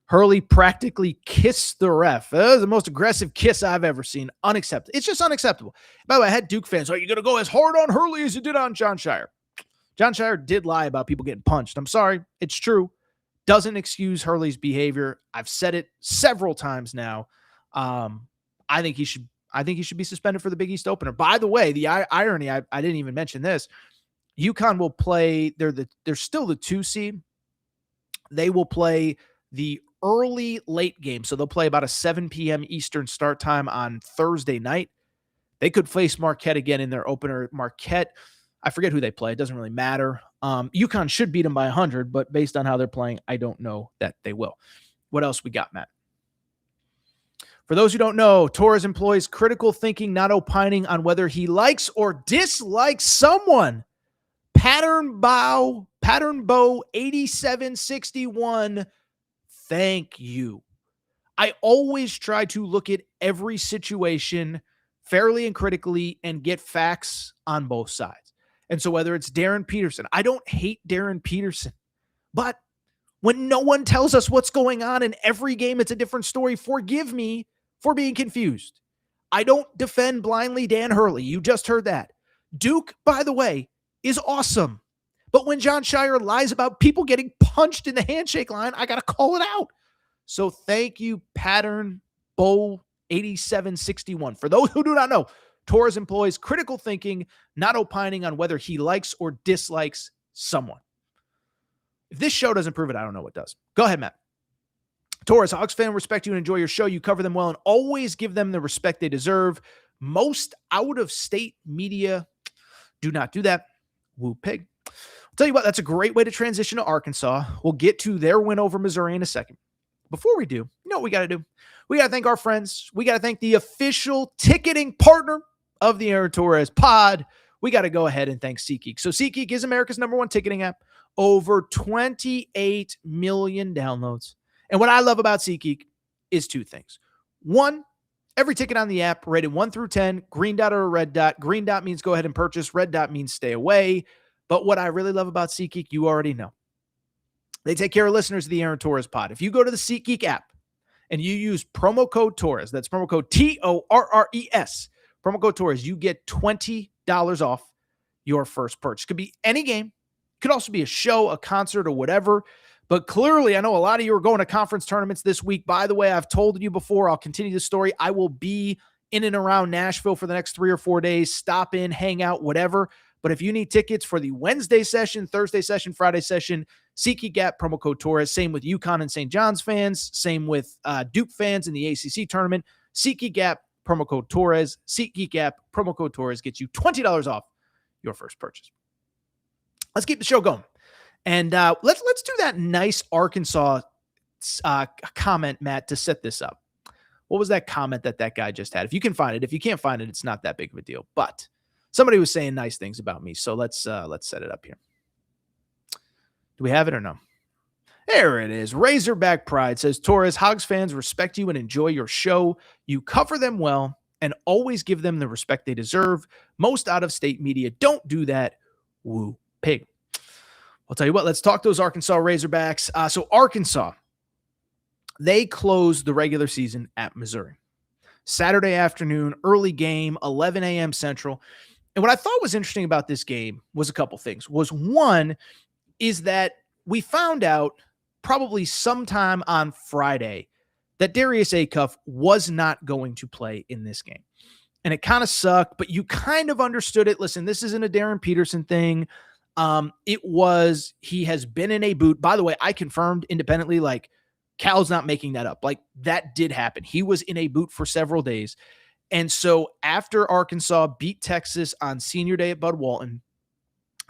Hurley practically kissed the ref. That was the most aggressive kiss I've ever seen. Unacceptable. It's just unacceptable. By the way, I had Duke fans, are you going to go as hard on Hurley as you did on Jon Scheyer? Jon Scheyer did lie about people getting punched. I'm sorry. It's true. Doesn't excuse Hurley's behavior. I've said it several times now. I think he should be suspended for the Big East opener. By the way, the irony, I didn't even mention this. UConn will play, they're still the 2 seed. They will play the early late game. So they'll play about a 7 p.m. Eastern start time on Thursday night. They could face Marquette again in their opener. Marquette, I forget who they play. It doesn't really matter. UConn should beat them by 100, but based on how they're playing, I don't know that they will. What else we got, Matt? For those who don't know, Torres employs critical thinking, not opining on whether he likes or dislikes someone. Pattern bow 8761. Thank you. I always try to look at every situation fairly and critically and get facts on both sides. And so whether it's Darryn Peterson, I don't hate Darryn Peterson, but when no one tells us what's going on in every game, it's a different story. Forgive me for being confused. I don't defend blindly Dan Hurley. You just heard that. Duke, by the way, is awesome. But when Jon Scheyer lies about people getting punched in the handshake line, I got to call it out. So thank you, Pattern Bowl 8761. For those who do not know, Torres employs critical thinking, not opining on whether he likes or dislikes someone. If this show doesn't prove it, I don't know what does. Go ahead, Matt. Torres, Hawks fan, respect you and enjoy your show. You cover them well and always give them the respect they deserve. Most out-of-state media do not do that. Woo pig. I'll tell you what, that's a great way to transition to Arkansas. We'll get to their win over Missouri in a second. Before we do, you know what we got to do? We got to thank our friends. We got to thank the official ticketing partner of the Aaron Torres pod. We got to go ahead and thank SeatGeek. So SeatGeek is America's #1 ticketing app. Over 28 million downloads. And what I love about SeatGeek is 2 things. 1, every ticket on the app rated 1 through 10, green dot or a red dot. Green dot means go ahead and purchase. Red dot means stay away. But what I really love about SeatGeek, you already know. They take care of listeners of the Aaron Torres pod. If you go to the SeatGeek app and you use promo code Torres, that's promo code TORRES, promo code Torres, you get $20 off your first purchase. Could be any game. Could also be a show, a concert, or whatever. But clearly, I know a lot of you are going to conference tournaments this week. By the way, I've told you before, I'll continue the story. I will be in and around Nashville for the next 3 or 4 days. Stop in, hang out, whatever. But if you need tickets for the Wednesday session, Thursday session, Friday session, SeatGeek app, promo code Torres. Same with UConn and St. John's fans. Same with Duke fans in the ACC tournament. SeatGeek app, promo code Torres. SeatGeek app, promo code Torres gets you $20 off your first purchase. Let's keep the show going. And let's do that nice Arkansas comment, Matt, to set this up. What was that comment that guy just had? If you can find it. If you can't find it, it's not that big of a deal. But somebody was saying nice things about me. So let's set it up here. Do we have it or no? There it is. Razorback Pride says, Torres, Hogs fans respect you and enjoy your show. You cover them well and always give them the respect they deserve. Most out-of-state media don't do that. Woo pig. I'll tell you what, let's talk those Arkansas Razorbacks. So Arkansas, they closed the regular season at Missouri. Saturday afternoon, early game, 11 a.m. Central. And what I thought was interesting about this game was a couple things. One is that we found out probably sometime on Friday that Darius Acuff was not going to play in this game. And it kind of sucked, but you kind of understood it. Listen, this isn't a Darryn Peterson thing. He has been in a boot. By the way, I confirmed independently, like Cal's not making that up. Like that did happen. He was in a boot for several days. And so after Arkansas beat Texas on senior day at Bud Walton,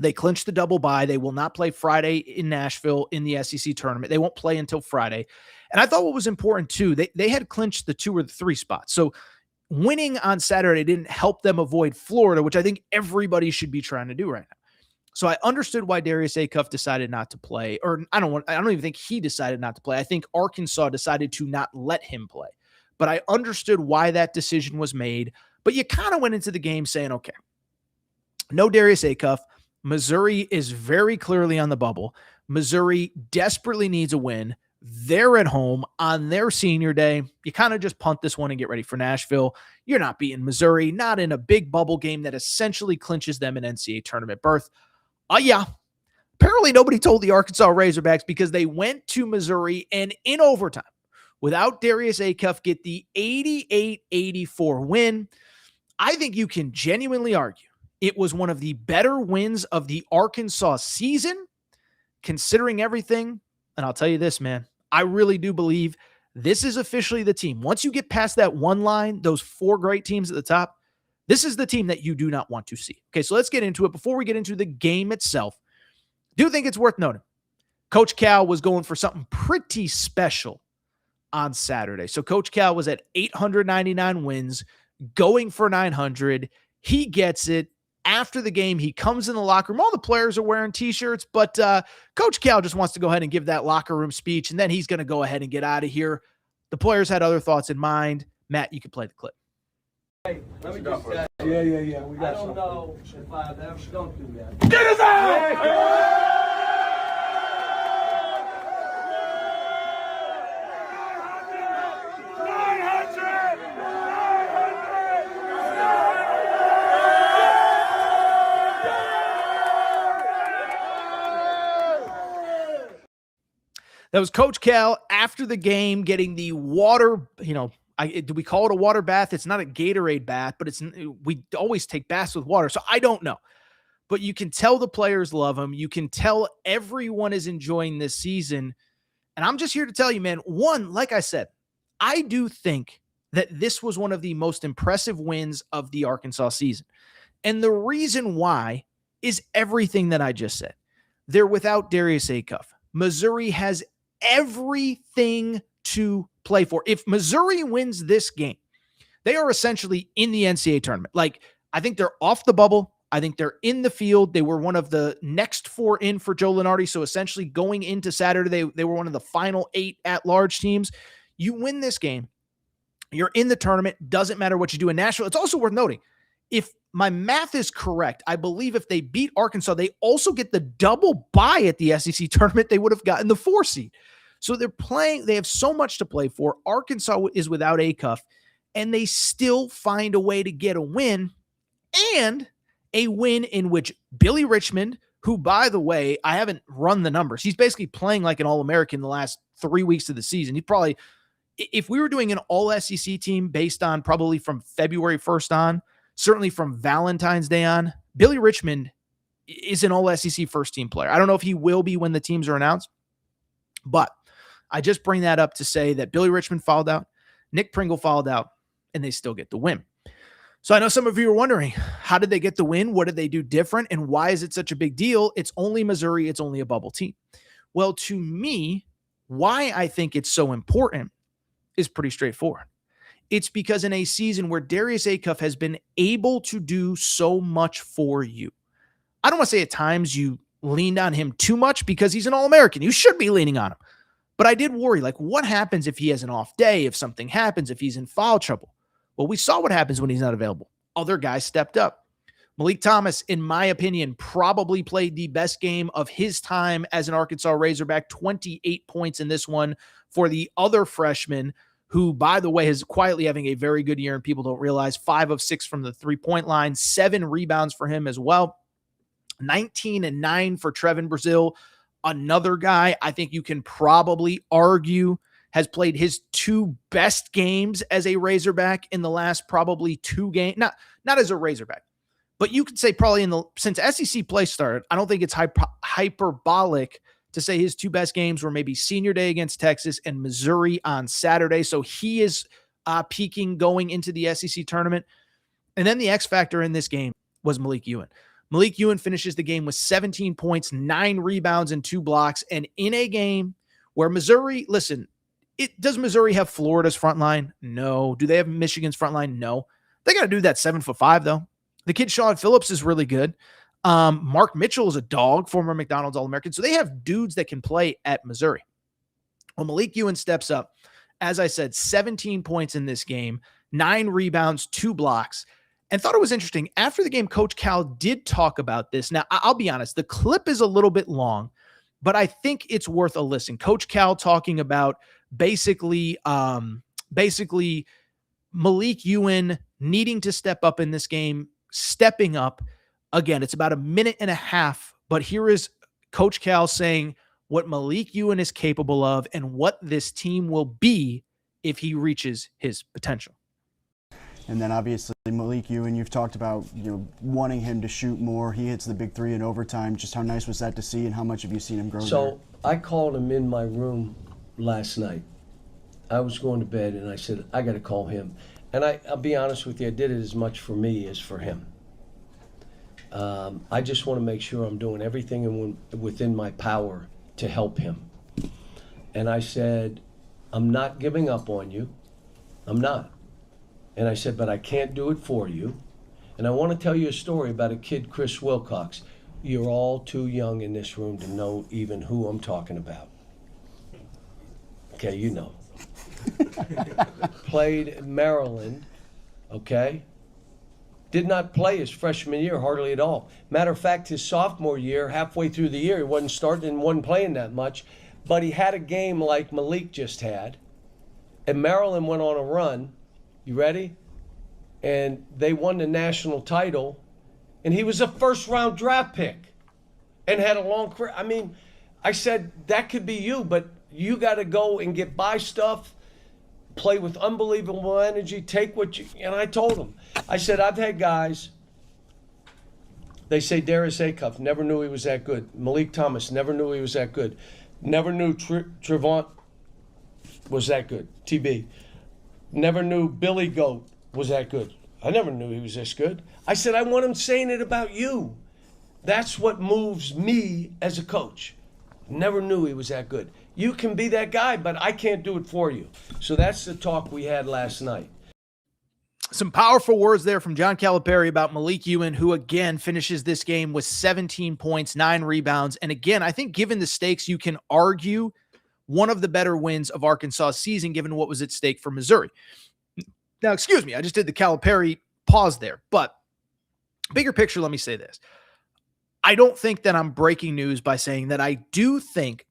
they clinched the double bye. They will not play Friday in Nashville in the SEC tournament. They won't play until Friday. And I thought what was important too, they had clinched the 2 or the 3 spots. So winning on Saturday didn't help them avoid Florida, which I think everybody should be trying to do right now. So I understood why Darius Acuff decided not to play, or I don't even think he decided not to play. I think Arkansas decided to not let him play. But I understood why that decision was made. But you kind of went into the game saying, okay, no Darius Acuff. Missouri is very clearly on the bubble. Missouri desperately needs a win. They're at home on their senior day. You kind of just punt this one and get ready for Nashville. You're not beating Missouri, not in a big bubble game that essentially clinches them an NCAA tournament berth. Yeah. Apparently nobody told the Arkansas Razorbacks because they went to Missouri and in overtime, without Darius Acuff, get the 88-84 win. I think you can genuinely argue it was one of the better wins of the Arkansas season, considering everything. And I'll tell you this, man, I really do believe this is officially the team. Once you get past that one line, those four great teams at the top, this is the team that you do not want to see. Okay, so let's get into it. Before we get into the game itself, I do think it's worth noting, Coach Cal was going for something pretty special on Saturday. So Coach Cal was at 899 wins, going for 900. He gets it. After the game, he comes in the locker room. All the players are wearing T-shirts, but Coach Cal just wants to go ahead and give that locker room speech, and then he's going to go ahead and get out of here. The players had other thoughts in mind. Matt, you can play the clip.
Hey, let me just say, yeah. We got I don't know if I've ever gone through that.
Get us out!
That was Coach Cal after the game getting the water, do we call it a water bath? It's not a Gatorade bath, but we always take baths with water. So I don't know, but you can tell the players love him. You can tell everyone is enjoying this season. And I'm just here to tell you, man, one, like I said, I do think that this was one of the most impressive wins of the Arkansas season. And the reason why is everything that I just said. They're without Darius Acuff. Missouri has everything to play for. If Missouri wins this game, they are essentially in the NCAA tournament. Like, I think they're off the bubble. I think they're in the field. They were one of the next four in for Joe Lunardi. So essentially going into Saturday, they were one of the final 8 at-large teams. You win this game, you're in the tournament. Doesn't matter what you do in Nashville. It's also worth noting, if my math is correct, I believe if they beat Arkansas, they also get the double bye at the SEC tournament. They would have gotten the 4 seed. So they're playing. They have so much to play for. Arkansas is without Acuff, and they still find a way to get a win, and a win in which Billy Richmond, who, by the way, I haven't run the numbers. He's basically playing like an All-American the last 3 weeks of the season. He probably, if we were doing an All-SEC team based on probably from February 1st on, certainly from Valentine's Day on, Billy Richmond is an All-SEC first-team player. I don't know if he will be when the teams are announced, but I just bring that up to say that Billy Richmond fouled out, Nick Pringle fouled out, and they still get the win. So I know some of you are wondering, how did they get the win? What did they do different? And why is it such a big deal? It's only Missouri. It's only a bubble team. Well, to me, why I think it's so important is pretty straightforward. It's because in a season where Darius Acuff has been able to do so much for you, I don't want to say at times you leaned on him too much because he's an All-American. You should be leaning on him. But I did worry, like, what happens if he has an off day, if something happens, if he's in foul trouble? Well, we saw what happens when he's not available. Other guys stepped up. Malik Thomas, in my opinion, probably played the best game of his time as an Arkansas Razorback, 28 points in this one for the other freshman, who, by the way, is quietly having a very good year, and people don't realize 5 of 6 from the three-point line, 7 rebounds for him as well, 19 and 9 for Trevin Brazil. Another guy I think you can probably argue has played his 2 best games as a Razorback in the last probably 2 games. Not as a Razorback, but you could say probably since SEC play started, I don't think it's hyperbolic to say his 2 best games were maybe Senior Day against Texas and Missouri on Saturday. So he is peaking going into the SEC tournament. And then the X factor in this game was Malik Ewan. Malik Ewan finishes the game with 17 points, 9 rebounds, and 2 blocks. And in a game where Missouri, listen, does Missouri have Florida's front line? No. Do they have Michigan's front line? No. They got to do that 7'5", though. The kid Sean Phillips is really good. Mark Mitchell is a dog, former McDonald's All-American. So they have dudes that can play at Missouri. Well, Malik Ewan steps up. As I said, 17 points in this game, 9 rebounds, 2 blocks. And thought it was interesting. After the game, Coach Cal did talk about this. Now, I'll be honest, the clip is a little bit long, but I think it's worth a listen. Coach Cal talking about basically Malik Ewan needing to step up in this game, stepping up. Again, it's about a minute and a half, but here is Coach Cal saying what Malik Ewan is capable of and what this team will be if he reaches his potential.
And then obviously Malik Ewan, you've talked about wanting him to shoot more. He hits the big three in overtime. Just how nice was that to see, and how much have you seen him grow
So I called him in my room last night. I was going to bed, and I said, I got to call him. And I'll be honest with you, I did it as much for me as for him. I just want to make sure I'm doing everything within my power to help him. And I said, I'm not giving up on you. I'm not. And I said, but I can't do it for you. And I want to tell you a story about a kid, Chris Wilcox. You're all too young in this room to know even who I'm talking about. Okay, you know. Played in Maryland, okay? Did not play his freshman year hardly at all. Matter of fact, his sophomore year, halfway through the year, he wasn't starting and wasn't playing that much. But he had a game like Malik just had. And Maryland went on a run. You ready? And they won the national title. And he was a first-round draft pick and had a long career. I mean, I said, that could be you, but you got to go and get by stuff, play with unbelievable energy, take what you... And I told him, I said, I've had guys, they say Darius Acuff, never knew he was that good. Malik Thomas, never knew he was that good. Never knew Trevon was that good, TB. Never knew Billy Goat was that good. I never knew he was this good. I said, I want him saying it about you. That's what moves me as a coach. Never knew he was that good. You can be that guy, but I can't do it for you. So that's the talk we had last night.
Some powerful words there from John Calipari about Malik Ewan, who again finishes this game with 17 points, 9 rebounds. And again, I think given the stakes, you can argue one of the better wins of Arkansas' season, given what was at stake for Missouri. Now, excuse me, I just did the Calipari pause there, but bigger picture, let me say this. I don't think that I'm breaking news by saying that I do think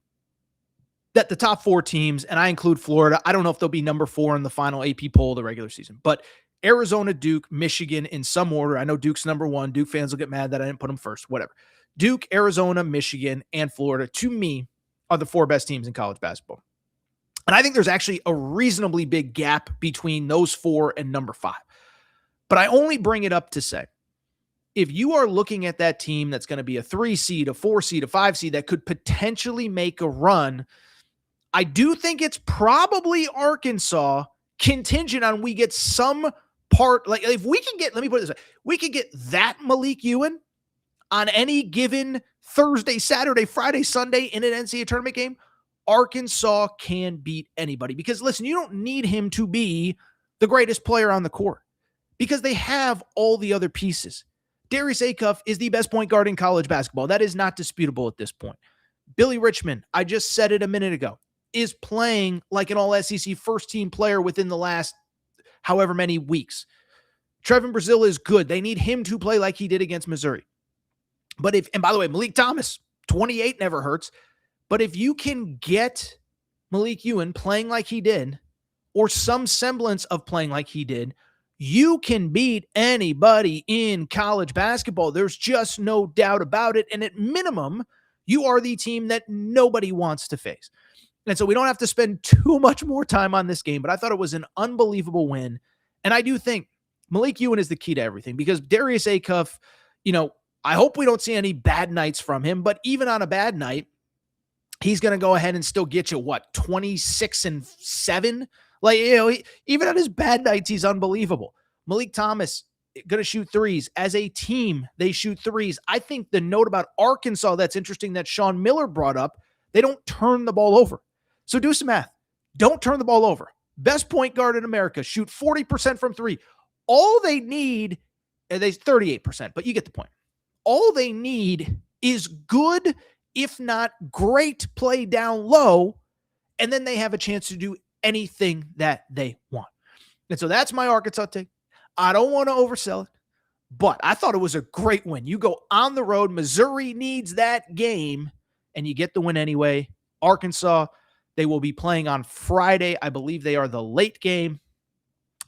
that the top 4 teams, and I include Florida, I don't know if they'll be number 4 in the final AP poll of the regular season, but Arizona, Duke, Michigan in some order. I know Duke's number 1. Duke fans will get mad that I didn't put them first, whatever. Duke, Arizona, Michigan, and Florida, to me, are the 4 best teams in college basketball. And I think there's actually a reasonably big gap between those 4 and number 5. But I only bring it up to say, if you are looking at that team that's going to be a 3 seed, a 4 seed, a 5 seed that could potentially make a run, I do think it's probably Arkansas, contingent on we get some part, like if we can get, let me put it this way, we could get that Malik Ewan on any given Thursday, Saturday, Friday, Sunday in an NCAA tournament game, Arkansas can beat anybody. Because listen, you don't need him to be the greatest player on the court because they have all the other pieces. Darius Acuff is the best point guard in college basketball. That is not disputable at this point. Billy Richmond, I just said it a minute ago, is playing like an all-SEC first-team player within the last however many weeks. Trevin Brazile is good. They need him to play like he did against Missouri. But if, and by the way, Malik Thomas, 28 never hurts. But if you can get Malik Ewan playing like he did, or some semblance of playing like he did, you can beat anybody in college basketball. There's just no doubt about it. And at minimum, you are the team that nobody wants to face. And so we don't have to spend too much more time on this game, but I thought it was an unbelievable win. And I do think Malik Ewan is the key to everything because Darius Acuff, I hope we don't see any bad nights from him, but even on a bad night, he's going to go ahead and still get you, 26-7? Like, even on his bad nights, he's unbelievable. Malik Thomas going to shoot threes. As a team, they shoot threes. I think the note about Arkansas that's interesting that Sean Miller brought up, they don't turn the ball over. So do some math. Don't turn the ball over. Best point guard in America, shoot 40% from 3. All they need, and they 38%, but you get the point. All they need is good, if not great, play down low, and then they have a chance to do anything that they want. And so that's my Arkansas take. I don't want to oversell it, but I thought it was a great win. You go on the road. Missouri needs that game, and you get the win anyway. Arkansas, they will be playing on Friday. I believe they are the late game.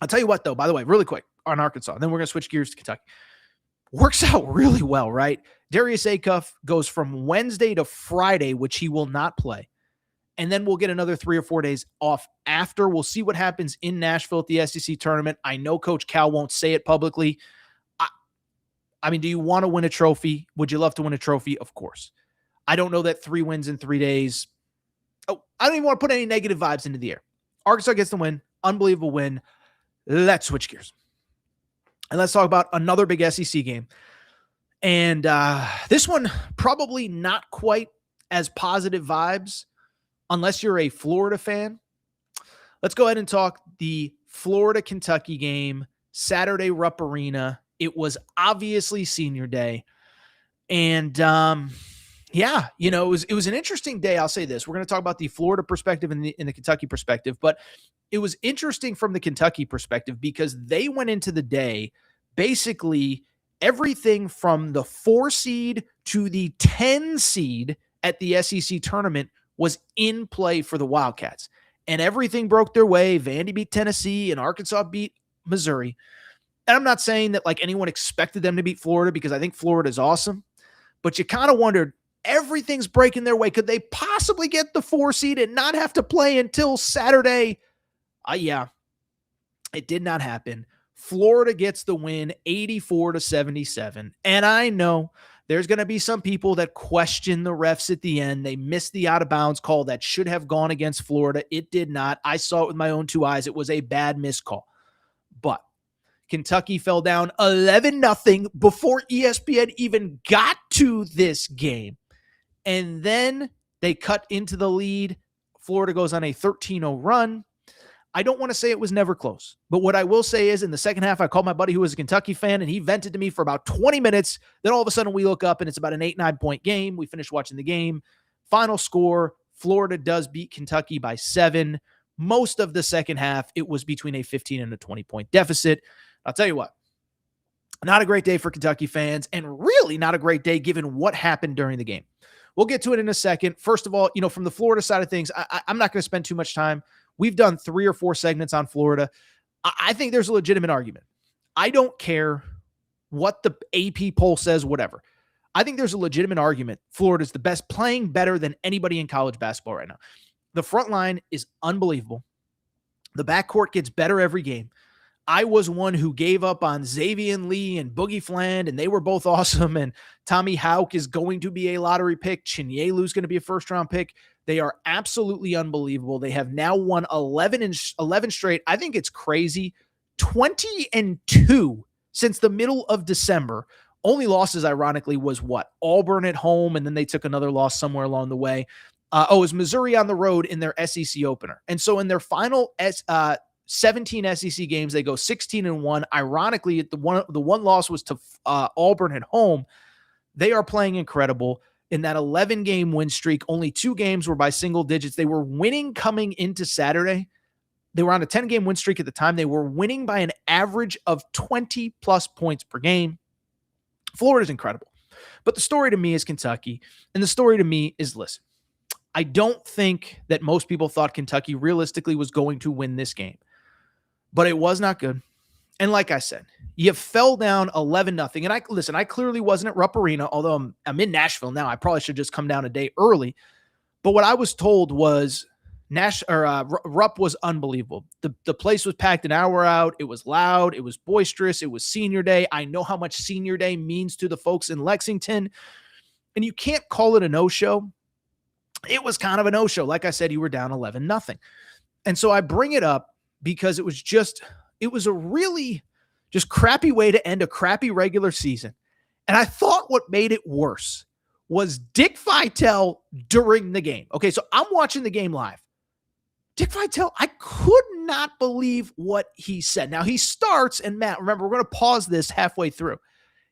I'll tell you what, though, by the way, really quick on Arkansas, and then we're going to switch gears to Kentucky. Works out really well, right? Darius Acuff goes from Wednesday to Friday, which he will not play. And then we'll get another 3 or 4 days off after. We'll see what happens in Nashville at the SEC tournament. I know Coach Cal won't say it publicly. I mean, do you want to win a trophy? Would you love to win a trophy? Of course. I don't know that 3 wins in 3 days. Oh, I don't even want to put any negative vibes into the air. Arkansas gets the win. Unbelievable win. Let's switch gears. And let's talk about another big SEC game. And this one, probably not quite as positive vibes unless you're a Florida fan. Let's go ahead and talk the Florida-Kentucky game, Saturday, Rupp Arena. It was obviously senior day. And, yeah, you know, it was an interesting day. I'll say this. We're going to talk about the Florida perspective and the Kentucky perspective. But it was interesting from the Kentucky perspective because they went into the day basically everything from the 4 seed to the 10 seed at the SEC tournament was in play for the Wildcats. And everything broke their way. Vandy beat Tennessee and Arkansas beat Missouri. And I'm not saying that like anyone expected them to beat Florida because I think Florida is awesome. But you kind of wondered, everything's breaking their way. Could they possibly get the 4 seed and not have to play until Saturday? Yeah, it did not happen. Florida gets the win 84-77. And I know there's going to be some people that question the refs at the end. They missed the out of bounds call that should have gone against Florida. It did not. I saw it with my own 2 eyes. It was a bad missed call. But Kentucky fell down 11-0 before ESPN even got to this game. And then they cut into the lead. Florida goes on a 13-0 run. I don't want to say it was never close, but what I will say is in the second half, I called my buddy who was a Kentucky fan, and he vented to me for about 20 minutes. Then all of a sudden we look up, and it's about an 8-9 point game. We finished watching the game. Final score, Florida does beat Kentucky by 7. Most of the second half, it was between a 15 and a 20-point deficit. I'll tell you what, not a great day for Kentucky fans, and really not a great day given what happened during the game. We'll get to it in a second. First of all, you know, from the Florida side of things, I'm not going to spend too much time. We've done 3 or 4 segments on Florida. I think there's a legitimate argument. I don't care what the AP poll says, whatever. I think there's a legitimate argument. Florida's the best, playing better than anybody in college basketball right now. The front line is unbelievable. The backcourt gets better every game. I was one who gave up on Xavier Lee and Boogie Fland, and they were both awesome. And Tommy Houck is going to be a lottery pick. Chinyelu's going to be a first-round pick. They are absolutely unbelievable. They have now won 11 straight. I think it's crazy. 20-2 since the middle of December. Only losses, ironically, was what? Auburn at home, and then they took another loss somewhere along the way. It was Missouri on the road in their SEC opener. And so in their final 17 SEC games, they go 16-1. Ironically, the one loss was to Auburn at home. They are playing incredible. In that 11-game win streak, only 2 games were by single digits. They were winning coming into Saturday. They were on a 10-game win streak at the time. They were winning by an average of 20-plus points per game. Florida's incredible. But the story to me is Kentucky, and the story to me is, listen, I don't think that most people thought Kentucky realistically was going to win this game, but it was not good. And like I said, you fell down 11-0. And I clearly wasn't at Rupp Arena, although I'm in Nashville now. I probably should just come down a day early. But what I was told was Rupp was unbelievable. The place was packed an hour out. It was loud. It was boisterous. It was senior day. I know how much senior day means to the folks in Lexington. And you can't call it a no-show. It was kind of a no-show. Like I said, you were down 11-0. And so I bring it up because it was a really just crappy way to end a crappy regular season. And I thought what made it worse was Dick Vitale during the game. Okay, so I'm watching the game live. Dick Vitale, I could not believe what he said. Now he starts, and Matt, remember, we're going to pause this halfway through.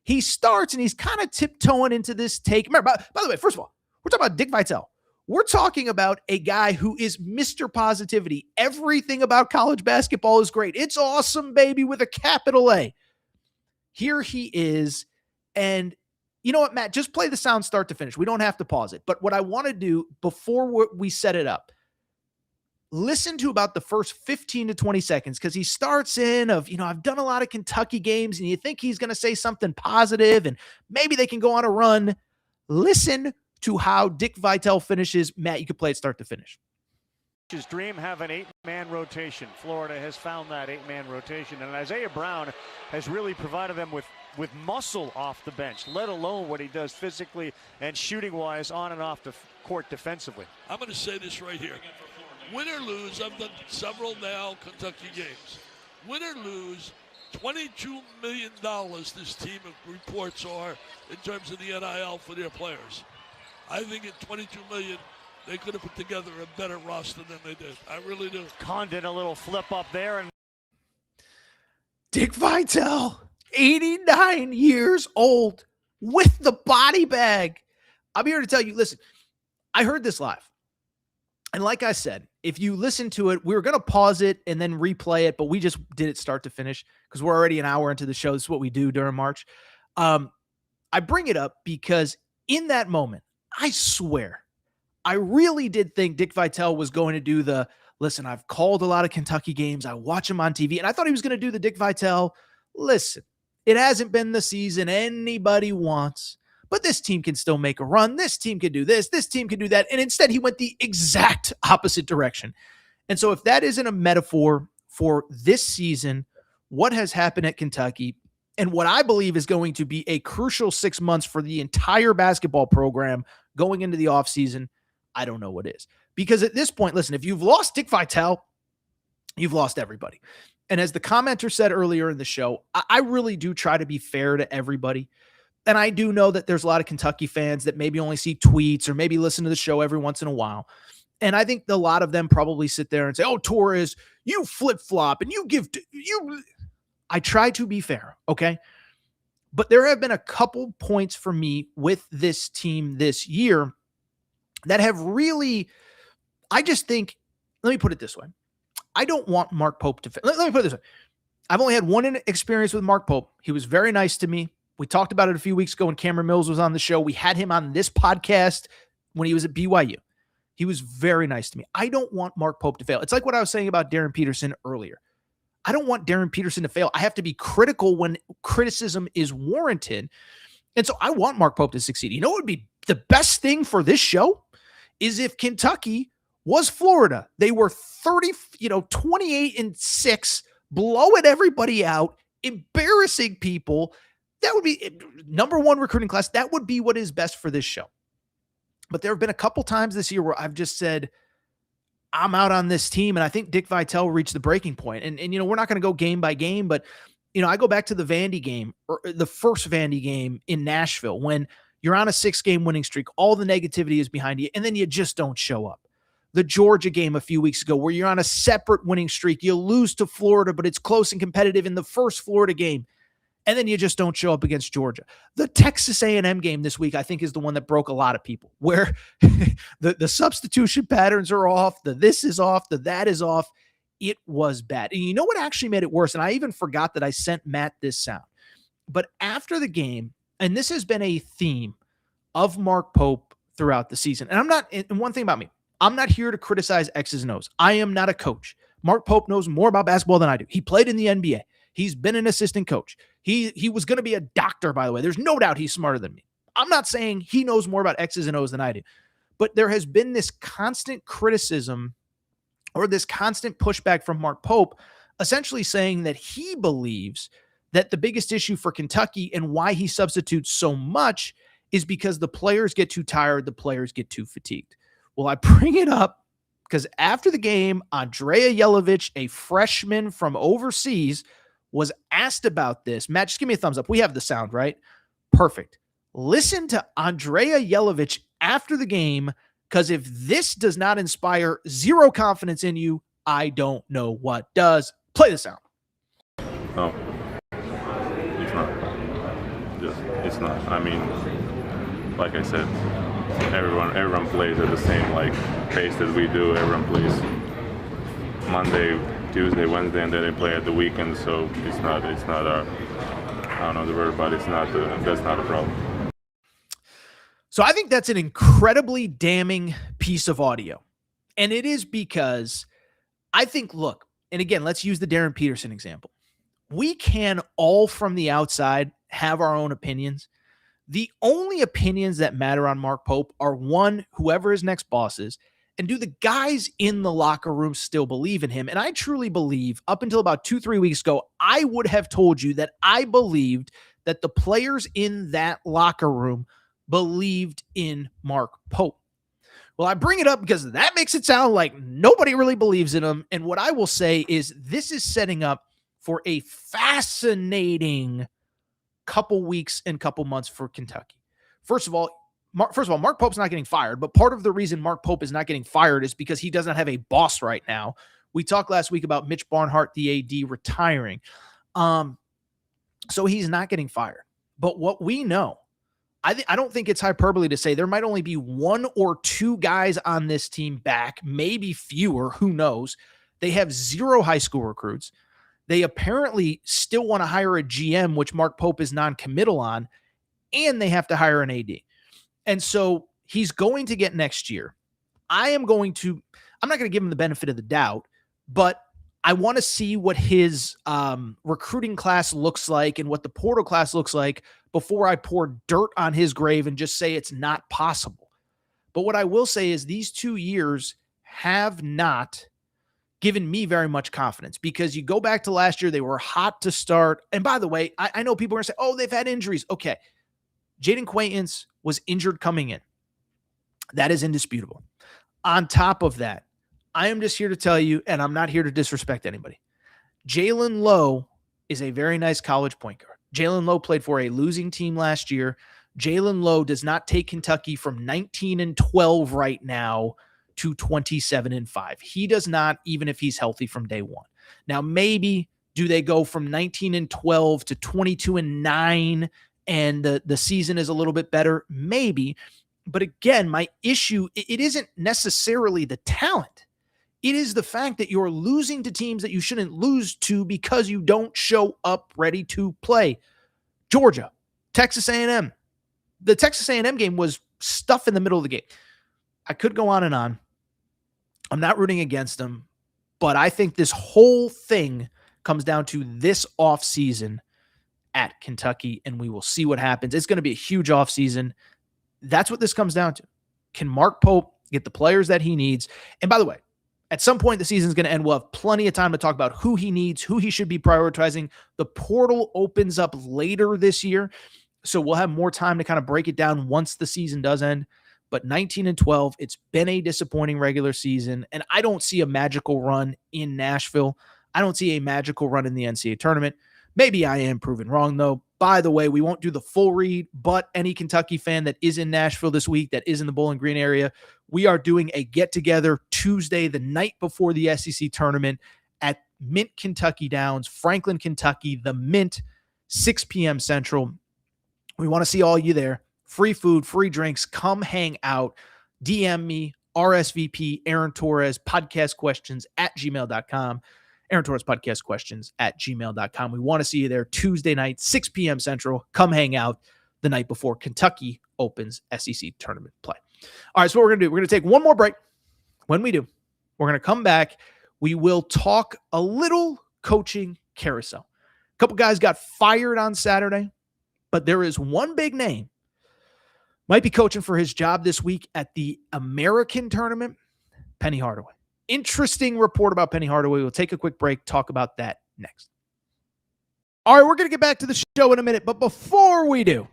He starts, and he's kind of tiptoeing into this take. Remember, by the way, first of all, we're talking about Dick Vitale. We're talking about a guy who is Mr. Positivity. Everything about college basketball is great. It's awesome, baby, with a capital A. Here he is, and you know what, Matt, just play the sound start to finish. We don't have to pause it. But what I want to do before we set it up, listen to about the first 15 to 20 seconds, because he starts in of, I've done a lot of Kentucky games, and you think he's going to say something positive and maybe they can go on a run. Listen to how Dick Vitale finishes. Matt, you could play it start to finish.
His dream have an 8-man rotation. Florida has found that 8-man rotation, and Isaiah Brown has really provided them with muscle off the bench, let alone what he does physically and shooting-wise on and off the court defensively.
I'm going to say this right here. Win or lose, I've done several now Kentucky games. Win or lose, $22 million this team of reports are in terms of the NIL for their players. I think at $22 million, they could have put together a better roster than they did. I really do.
Condon a little flip up there. And
Dick Vitale, 89 years old, with the body bag. I'm here to tell you, listen, I heard this live. And like I said, if you listen to it, we were going to pause it and then replay it, but we just did it start to finish because we're already an hour into the show. This is what we do during March. I bring it up because in that moment, I swear, I really did think Dick Vitale was going to do the, listen, I've called a lot of Kentucky games. I watch him on TV, and I thought he was going to do the Dick Vitale. Listen, it hasn't been the season anybody wants, but this team can still make a run. This team can do this. This team can do that. And instead, he went the exact opposite direction. And so if that isn't a metaphor for this season, what has happened at Kentucky, and what I believe is going to be a crucial 6 months for the entire basketball program going into the offseason, I don't know what is. Because at this point, listen, if you've lost Dick Vitale, you've lost everybody. And as the commenter said earlier in the show, I really do try to be fair to everybody. And I do know that there's a lot of Kentucky fans that maybe only see tweets or maybe listen to the show every once in a while. And I think a lot of them probably sit there and say, oh, Torres, you flip-flop and you give you. I try to be fair, okay? But there have been a couple points for me with this team this year that have really, I just think, let me put it this way. I don't want Mark Pope to, let me put it this way. I've only had one experience with Mark Pope. He was very nice to me. We talked about it a few weeks ago when Cameron Mills was on the show. We had him on this podcast when he was at BYU. He was very nice to me. I don't want Mark Pope to fail. It's like what I was saying about Darryn Peterson earlier. I don't want Darryn Peterson to fail. I have to be critical when criticism is warranted. And so I want Mark Pope to succeed. You know what would be the best thing for this show is if Kentucky was Florida. They were 28-6, blowing everybody out, embarrassing people. That would be number one recruiting class. That would be what is best for this show. But there have been a couple times this year where I've just said, I'm out on this team. And I think Dick Vitale reached the breaking point. And we're not going to go game by game, but, I go back to the Vandy game, or the first Vandy game in Nashville, when you're on a 6-game winning streak, all the negativity is behind you, and then you just don't show up. The Georgia game a few weeks ago, where you're on a separate winning streak, you lose to Florida, but it's close and competitive in the first Florida game, and then you just don't show up against Georgia. The Texas A&M game this week, I think, is the one that broke a lot of people, where the substitution patterns are off, the this is off, the that is off. It was bad. And you know what actually made it worse? And I even forgot that I sent Matt this sound. But after the game, and this has been a theme of Mark Pope throughout the season, and one thing about me, I'm not here to criticize X's and O's. I am not a coach. Mark Pope knows more about basketball than I do. He played in the NBA. He's been an assistant coach. He was going to be a doctor, by the way. There's no doubt he's smarter than me. I'm not saying he knows more about X's and O's than I do. But there has been this constant criticism or this constant pushback from Mark Pope, essentially saying that he believes that the biggest issue for Kentucky and why he substitutes so much is because the players get too tired, the players get too fatigued. Well, I bring it up because after the game, Andrea Jelovich, a freshman from overseas, was asked about this. Matt, just give me a thumbs up. We have the sound, right? Perfect. Listen to Andrea Jelovich after the game, because if this does not inspire zero confidence in you, I don't know what does. Play the sound.
No, it's not. It's not. I mean, like I said, everyone plays at the same pace that we do. Everyone plays Monday, Tuesday, Wednesday, and then they play at the weekend. So it's not I don't know the word, but that's not a problem.
So I think that's an incredibly damning piece of audio. And it is because I think, look, and again, let's use the Darryn Peterson example. We can all from the outside have our own opinions. The only opinions that matter on Mark Pope are, one, whoever his next boss is, and do the guys in the locker room still believe in him? And I truly believe, up until about 2-3 weeks ago, I would have told you that I believed that the players in that locker room believed in Mark Pope. Well, I bring it up because that makes it sound like nobody really believes in him. And what I will say is this is setting up for a fascinating couple weeks and couple months for Kentucky. First of all, Mark Pope's not getting fired, but part of the reason Mark Pope is not getting fired is because he doesn't have a boss right now. We talked last week about Mitch Barnhart, the AD, retiring. So he's not getting fired. But what we know, I don't think it's hyperbole to say there might only be 1 or 2 guys on this team back, maybe fewer, who knows. They have 0 high school recruits. They apparently still want to hire a GM, which Mark Pope is non-committal on, and they have to hire an AD. And so he's going to get next year. I'm not going to give him the benefit of the doubt, but I want to see what his recruiting class looks like and what the portal class looks like before I pour dirt on his grave and just say it's not possible. But what I will say is these 2 years have not given me very much confidence, because you go back to last year, they were hot to start. And by the way, I know people are going to say, oh, they've had injuries. Okay. Jaden Quaintance was injured coming in. That is indisputable. On top of that, I am just here to tell you, and I'm not here to disrespect anybody, Jalen Lowe is a very nice college point guard. Jalen Lowe played for a losing team last year. Jalen Lowe does not take Kentucky from 19-12 right now to 27-5. He does not, even if he's healthy from day one. Now, maybe do they go from 19-12 to 22-9 and the season is a little bit better? Maybe. But again, my issue, it isn't necessarily the talent. It is the fact that you're losing to teams that you shouldn't lose to because you don't show up ready to play. Georgia, Texas A&M. The Texas A&M game was stuff in the middle of the game. I could go on and on. I'm not rooting against them, but I think this whole thing comes down to this offseason at Kentucky, and we will see what happens. It's going to be a huge offseason. That's what this comes down to. Can Mark Pope get the players that he needs? And by the way, at some point the season's going to end. We'll have plenty of time to talk about who he needs, who he should be prioritizing. The portal opens up later this year, so we'll have more time to kind of break it down once the season does end. But 19-12, it's been a disappointing regular season, and I don't see a magical run in Nashville. I don't see a magical run in the NCAA tournament. Maybe I am proven wrong, though. By the way, we won't do the full read, but any Kentucky fan that is in Nashville this week, that is in the Bowling Green area, we are doing a get-together Tuesday, the night before the SEC tournament at Mint Kentucky Downs, Franklin, Kentucky, the Mint, 6 p.m. Central. We want to see all you there. Free food, free drinks. Come hang out. DM me, RSVP, Aaron Torres, podcast questions at gmail.com. Aaron Torres podcast questions at gmail.com. We want to see you there Tuesday night, 6 p.m. Central. Come hang out the night before Kentucky opens SEC tournament play. All right, so what we're going to do, we're going to take one more break. When we do, we're going to come back. We will talk a little coaching carousel. A couple guys got fired on Saturday, but there is one big name might be coaching for his job this week at the American tournament, Penny Hardaway. Interesting report about Penny Hardaway. We'll take a quick break, talk about that next. All right, we're going to get back to the show in a minute, but before we do,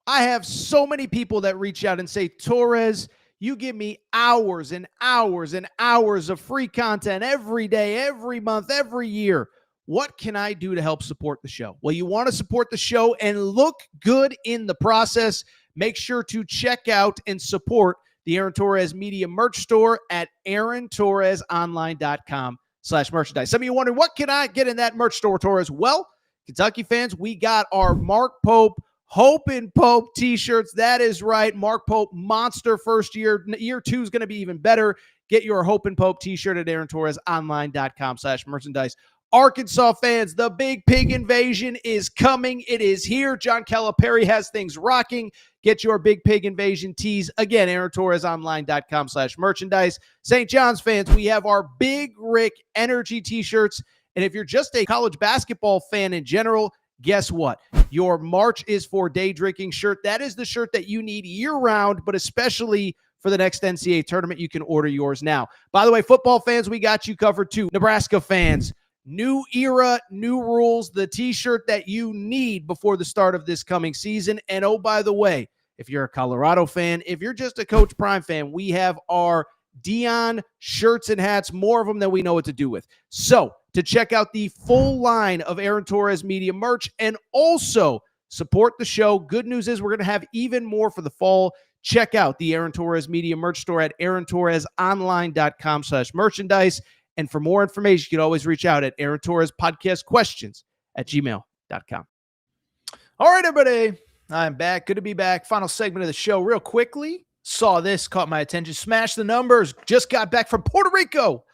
I have so many people that reach out and say, Torres, you give me hours and hours and hours of free content every day, every month, every year. What can I do to help support the show? Well, you want to support the show and look good in the process. Make sure to check out and support the Aaron Torres Media merch store at aarontorresonline.com/merchandise. Some of you wondering, what can I get in that merch store, Torres? Well, Kentucky fans, we got our Mark Pope, Hope and Pope t-shirts. That is right. Mark Pope, monster first year. Year 2 is going to be even better. Get your Hope and Pope t-shirt at aarontorresonline.com/merchandise. Arkansas fans, the Big Pig Invasion is coming. It is here. John Calipari has things rocking. Get your Big Pig Invasion tees. Again, AaronTorresOnline.com/merchandise. St. John's fans, we have our Big Rick Energy t-shirts. And if you're just a college basketball fan in general, guess what? Your March is for Day Drinking shirt. That is the shirt that you need year-round, but especially for the next NCAA tournament. You can order yours now. By the way, football fans, we got you covered too. Nebraska fans, new era, new rules, the t-shirt that you need before the start of this coming season. And oh, by the way, if you're a Colorado fan, if you're just a Coach Prime fan, we have our Dion shirts and hats, more of them than we know what to do with. So to check out the full line of Aaron Torres Media merch and also support the show, good news is we're going to have even more for the fall. Check out the Aaron Torres Media merch store at AaronTorresOnline.com/merchandise. And for more information, you can always reach out at Aaron Torres Podcast Questions at gmail.com. All right, everybody. I'm back. Good to be back. Final segment of the show. Real quickly, saw this, caught my attention. Smash the numbers. Just got back from Puerto Rico.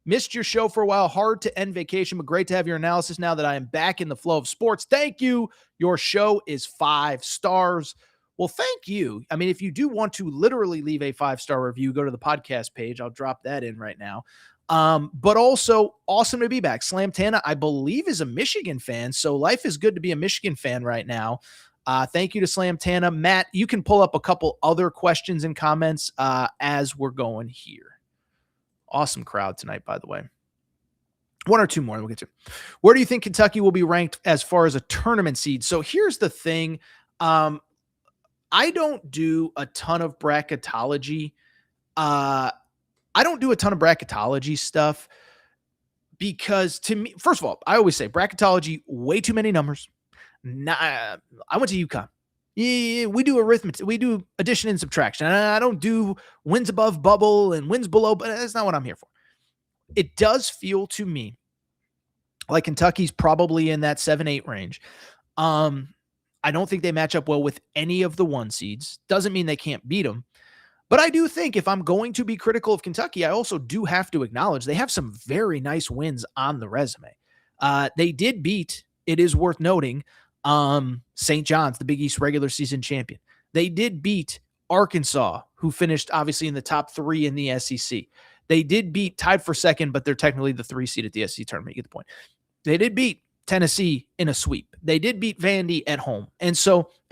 Missed your show for a while. Hard to end vacation, but great to have your analysis now that I am back in the flow of sports. Thank you. Your show is 5 stars. Well, thank you. I mean, if you do want to literally leave a 5-star review, go to the podcast page. I'll drop that in right now. But also awesome to be back. Slam Tana, I believe, is a Michigan fan. So life is good to be a Michigan fan right now. Thank you to Slam Tana. Matt, you can pull up a couple other questions and comments as we're going here. Awesome crowd tonight, by the way. One or two more, and we'll get to. Where do you think Kentucky will be ranked as far as a tournament seed? So here's the thing. I don't do a ton of bracketology. I don't do a ton of bracketology stuff because, to me, first of all, I always say bracketology, way too many numbers. I went to UConn. Yeah, we do arithmetic. We do addition and subtraction. I don't do wins above bubble and wins below, but that's not what I'm here for. It does feel to me like Kentucky's probably in that 7-8 range. I don't think they match up well with any of the 1 seeds. Doesn't mean they can't beat them. But I do think if I'm going to be critical of Kentucky, I also do have to acknowledge they have some very nice wins on the resume. They did beat, it is worth noting, St. John's, the Big East regular season champion. They did beat Arkansas, who finished obviously in the top 3 in the SEC. They did beat, tied for second, but they're technically the 3 seed at the SEC tournament. You get the point. They did beat Tennessee in a sweep. They did beat Vandy at home. And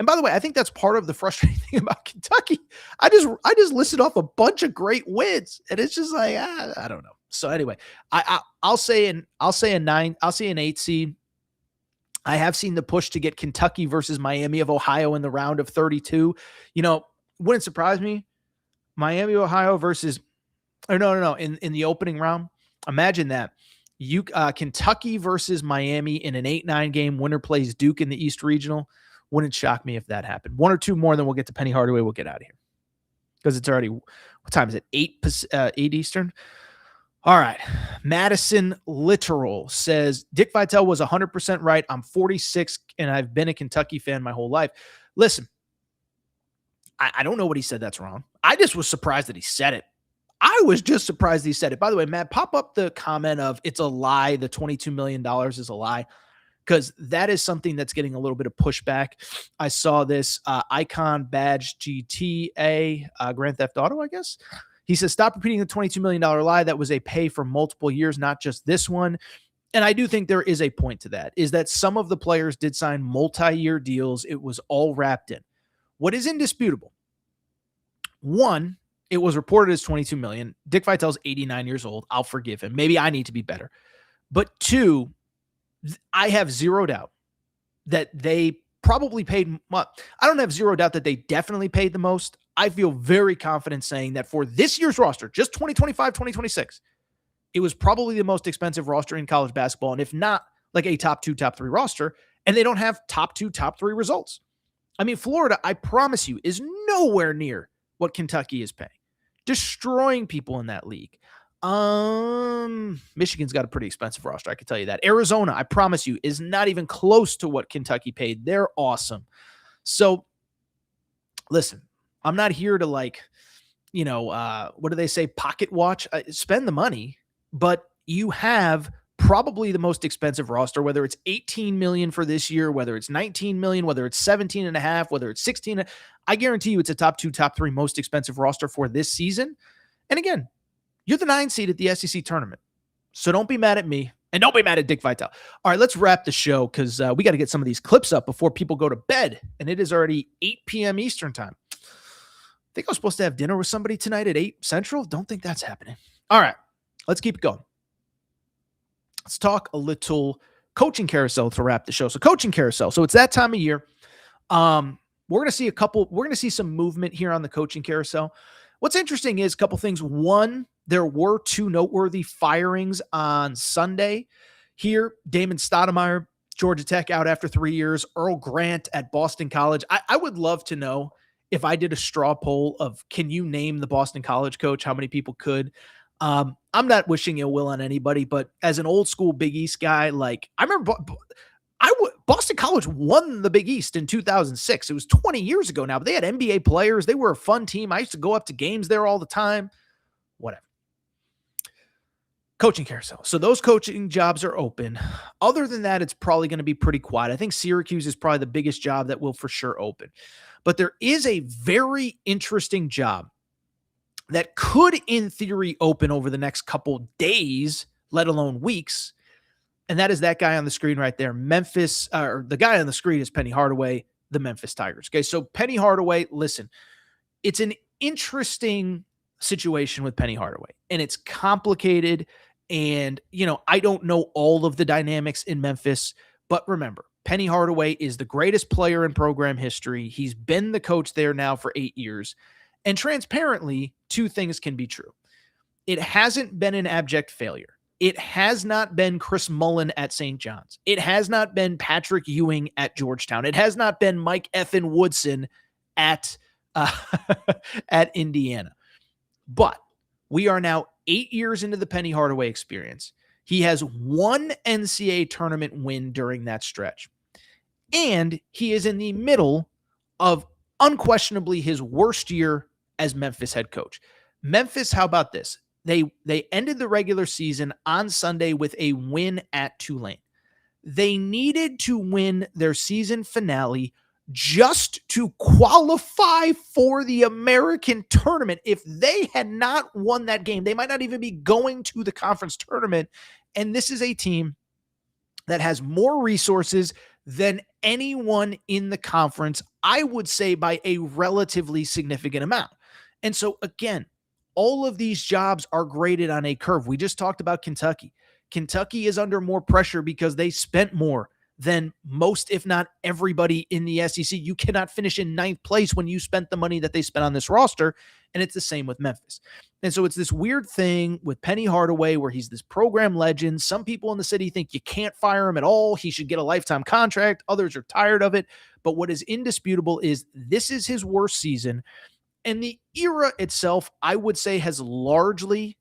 by the way, I think that's part of the frustrating thing about Kentucky. I just listed off a bunch of great wins, and it's just like, I don't know. So anyway, I'll say an 8 seed. I have seen the push to get Kentucky versus Miami of Ohio in the round of 32. Wouldn't surprise me. Miami, Ohio versus, or no. In the opening round, imagine that. Kentucky versus Miami in an 8-9 game. Winner plays Duke in the East Regional. Wouldn't shock me if that happened. 1 or 2 more, then we'll get to Penny Hardaway. We'll get out of here because it's already, what time is it? 8 Eastern. All right. Madison Literal says, Dick Vitale was 100% right. I'm 46 and I've been a Kentucky fan my whole life. Listen, I don't know what he said that's wrong. I just was surprised that he said it. I was just surprised he said it. By the way, Matt, pop up the comment of it's a lie. The $22 million is a lie, because that is something that's getting a little bit of pushback. I saw this Icon Badge GTA Grand Theft Auto, I guess. He says, stop repeating the $22 million lie. That was a pay for multiple years, not just this one. And I do think there is a point to that, is that some of the players did sign multi-year deals. It was all wrapped in. What is indisputable? One, it was reported as $22 million. Dick Vitale's 89 years old. I'll forgive him. Maybe I need to be better. But 2, I have zero doubt that they probably paid. Well, I don't have zero doubt that they definitely paid the most. I feel very confident saying that for this year's roster, just 2025, 2026, it was probably the most expensive roster in college basketball. And if not like a top 2, top 3 roster, and they don't have top 2, top 3 results. I mean, Florida, I promise you, is nowhere near what Kentucky is paying. Destroying people in that league. Michigan's got a pretty expensive roster, I can tell you that. Arizona, I promise you, is not even close to what Kentucky paid. They're awesome. So, listen, I'm not here to what do they say, pocket watch? Spend the money, but you have probably the most expensive roster, whether it's 18 million for this year, whether it's 19 million, whether it's 17 and a half, whether it's 16. I guarantee you it's a top 2, top 3 most expensive roster for this season. And again, you're the 9 seed at the SEC tournament. So don't be mad at me and don't be mad at Dick Vitale. All right, let's wrap the show because we got to get some of these clips up before people go to bed. And it is already 8 p.m. Eastern time. I think I was supposed to have dinner with somebody tonight at 8 Central. Don't think that's happening. All right, let's keep it going. Let's talk a little coaching carousel to wrap the show. So coaching carousel. So it's that time of year. We're going to see some movement here on the coaching carousel. What's interesting is a couple things. One, there were 2 noteworthy firings on Sunday here. Damon Stoudemire, Georgia Tech, out after 3 years. Earl Grant at Boston College. I would love to know if I did a straw poll of can you name the Boston College coach, how many people could. I'm not wishing ill will on anybody, but as an old school Big East guy, like I remember Boston College won the Big East in 2006. It was 20 years ago now, but they had NBA players. They were a fun team. I used to go up to games there all the time. Whatever. Coaching carousel. So those coaching jobs are open. Other than that, it's probably going to be pretty quiet. I think Syracuse is probably the biggest job that will for sure open. But there is a very interesting job that could, in theory, open over the next couple days, let alone weeks. And that is that guy on the screen right there. Memphis, or the guy on the screen is Penny Hardaway, the Memphis Tigers. Okay, so Penny Hardaway, listen, it's an interesting situation with Penny Hardaway, and it's complicated. And, I don't know all of the dynamics in Memphis, but remember, Penny Hardaway is the greatest player in program history. He's been the coach there now for 8 years. And transparently, 2 things can be true. It hasn't been an abject failure. It has not been Chris Mullen at St. John's. It has not been Patrick Ewing at Georgetown. It has not been Mike Effin Woodson at Indiana. But we are now 8 years into the Penny Hardaway experience. He has 1 NCAA tournament win during that stretch. And he is in the middle of unquestionably his worst year as Memphis head coach. Memphis, how about this? They ended the regular season on Sunday with a win at Tulane. They needed to win their season finale just to qualify for the American tournament. If they had not won that game, they might not even be going to the conference tournament. And this is a team that has more resources than anyone in the conference, I would say by a relatively significant amount. And so again, all of these jobs are graded on a curve. We just talked about Kentucky. Kentucky is under more pressure because they spent more than most, if not everybody in the SEC. You cannot finish in 9th place when you spent the money that they spent on this roster. And it's the same with Memphis. And so it's this weird thing with Penny Hardaway where he's this program legend. Some people in the city think you can't fire him at all. He should get a lifetime contract. Others are tired of it. But what is indisputable is this is his worst season. And the era itself, I would say, has largely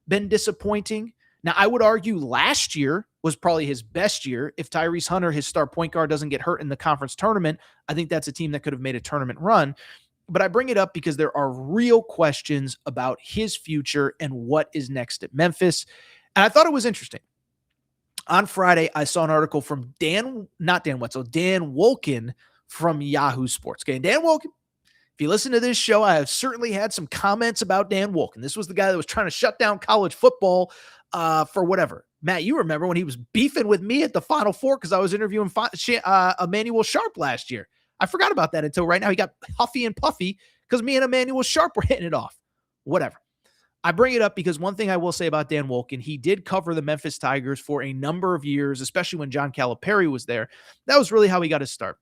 been disappointing. Now, I would argue last year was probably his best year. If Tyrese Hunter, his star point guard, doesn't get hurt in the conference tournament, I think that's a team that could have made a tournament run. But I bring it up because there are real questions about his future and what is next at Memphis. And I thought it was interesting. On Friday, I saw an article from Dan Wolken from Yahoo Sports. Okay, Dan Wolken, if you listen to this show, I have certainly had some comments about Dan Wolken. This was the guy that was trying to shut down college football for whatever. Matt, you remember when he was beefing with me at the Final Four because I was interviewing Emmanuel Sharp last year. I forgot about that until right now. He got huffy and puffy because me and Emmanuel Sharp were hitting it off. Whatever. I bring it up because one thing I will say about Dan Wolken, he did cover the Memphis Tigers for a number of years, especially when John Calipari was there. That was really how he got his start.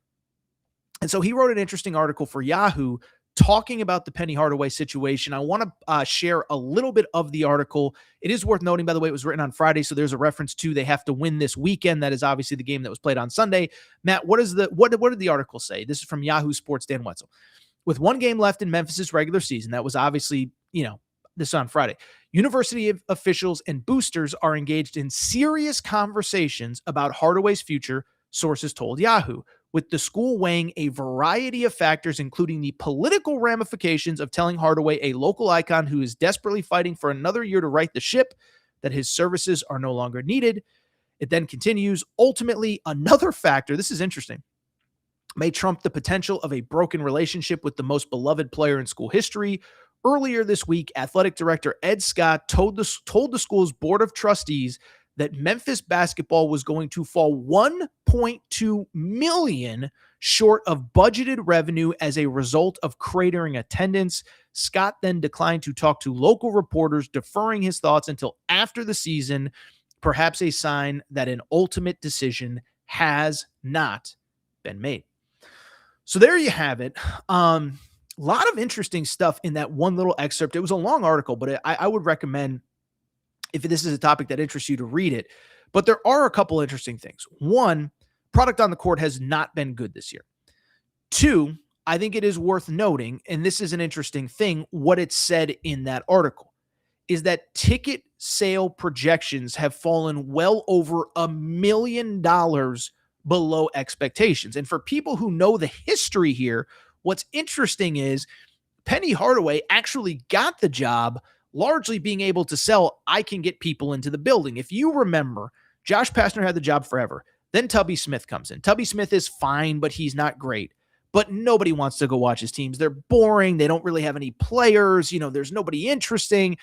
And so he wrote an interesting article for Yahoo talking about the Penny Hardaway situation. I want to share a little bit of the article. It is worth noting, by the way, it was written on Friday, so there's a reference to they have to win this weekend. That is obviously the game that was played on Sunday. Matt, what did the article say? This is from Yahoo Sports, Dan Wetzel. With 1 game left in Memphis' regular season, that was obviously, this is on Friday. University officials and boosters are engaged in serious conversations about Hardaway's future, sources told Yahoo, with the school weighing a variety of factors, including the political ramifications of telling Hardaway, a local icon who is desperately fighting for another year to right the ship, that his services are no longer needed. It then continues. Ultimately, another factor, this is interesting, may trump the potential of a broken relationship with the most beloved player in school history. Earlier this week, athletic director Ed Scott told the school's board of trustees that Memphis basketball was going to fall $1.2 million short of budgeted revenue as a result of cratering attendance. Scott then declined to talk to local reporters, deferring his thoughts until after the season, perhaps a sign that an ultimate decision has not been made. So there you have it. A lot of interesting stuff in that one little excerpt. It was a long article, but I would recommend, if this is a topic that interests you, to read it. But there are a couple interesting things. One, product on the court has not been good this year. Two, I think it is worth noting, and this is an interesting thing, what it said in that article, is that ticket sale projections have fallen well over $1 million below expectations. And for people who know the history here, what's interesting is Penny Hardaway actually got the job largely being able to sell, I can get people into the building. If you remember, Josh Pastner had the job forever. Then Tubby Smith comes in. Tubby Smith is fine, but he's not great. But nobody wants to go watch his teams. They're boring. They don't really have any players. There's nobody interesting.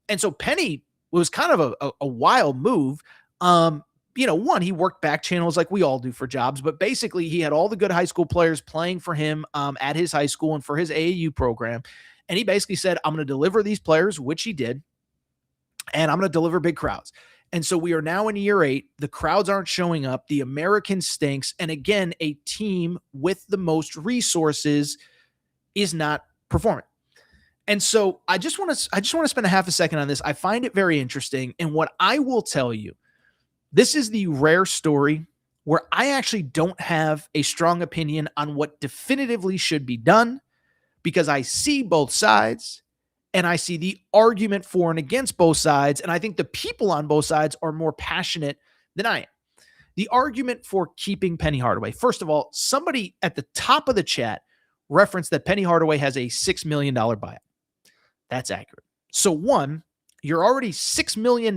And so Penny was kind of a wild move. One, he worked back channels like we all do for jobs, but basically he had all the good high school players playing for him at his high school and for his AAU program. And he basically said, I'm going to deliver these players, which he did, and I'm going to deliver big crowds. And so we are now in year 8. The crowds aren't showing up. The American stinks. And again, a team with the most resources is not performing. And so I just want to spend a half a second on this. I find it very interesting. And what I will tell you, this is the rare story where I actually don't have a strong opinion on what definitively should be done, because I see both sides and I see the argument for and against both sides. And I think the people on both sides are more passionate than I am. The argument for keeping Penny Hardaway. First of all, somebody at the top of the chat referenced that Penny Hardaway has a $6 million buyout. That's accurate. So one, you're already $6 million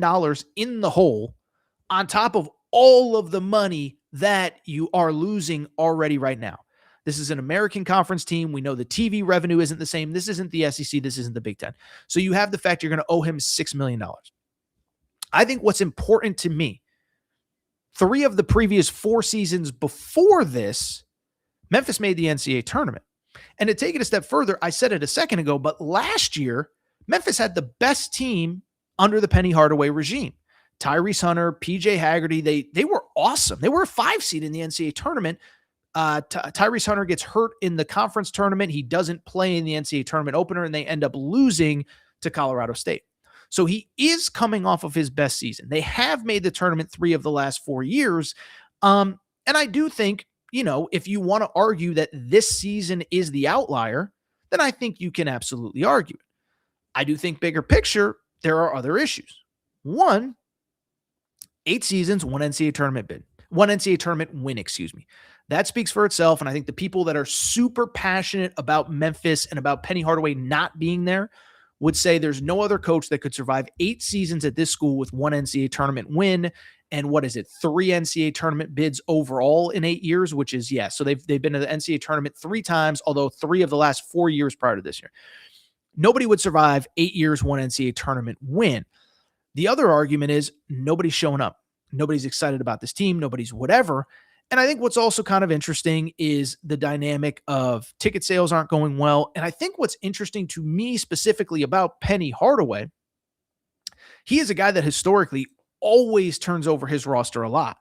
in the hole on top of all of the money that you are losing already right now. This is an American Conference team. We know the TV revenue isn't the same. This isn't the SEC. This isn't the Big Ten. So you have the fact you're going to owe him $6 million. I think what's important to me, 3 of the previous 4 seasons before this, Memphis made the NCAA tournament. And to take it a step further, I said it a second ago, but last year, Memphis had the best team under the Penny Hardaway regime. Tyrese Hunter, PJ Haggerty, they were awesome. They were a 5 seed in the NCAA tournament. Tyrese Hunter gets hurt in the conference tournament. He doesn't play in the NCAA tournament opener, and they end up losing to Colorado State. So he is coming off of his best season. They have made the tournament 3 of the last 4 years. And I do think, if you want to argue that this season is the outlier, then I think you can absolutely argue it. I do think bigger picture, there are other issues. One, 8 seasons, 1 NCAA tournament bid, 1 NCAA tournament win, That speaks for itself. And I think the people that are super passionate about Memphis and about Penny Hardaway not being there would say there's no other coach that could survive 8 seasons at this school with 1 NCAA tournament win. And 3 NCAA tournament bids overall in 8 years, which is, so they've been to the NCAA tournament 3 times, although 3 of the last 4 years prior to this year. Nobody would survive 8 years, 1 NCAA tournament win. The other argument is nobody's showing up. Nobody's excited about this team. Nobody's whatever. And I think what's also kind of interesting is the dynamic of ticket sales aren't going well. And I think what's interesting to me specifically about Penny Hardaway, he is a guy that historically always turns over his roster a lot.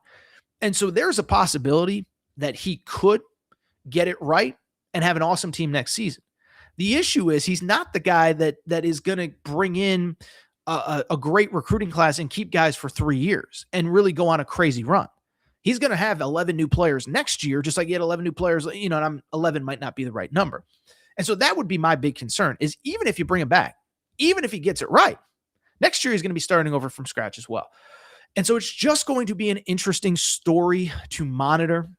And so there's a possibility that he could get it right and have an awesome team next season. The issue is he's not the guy that is going to bring in a great recruiting class and keep guys for 3 years and really go on a crazy run. He's going to have 11 new players next year, just like he had 11 new players, and 11 might not be the right number. And so that would be my big concern is even if you bring him back, even if he gets it right, next year he's going to be starting over from scratch as well. And so it's just going to be an interesting story to monitor.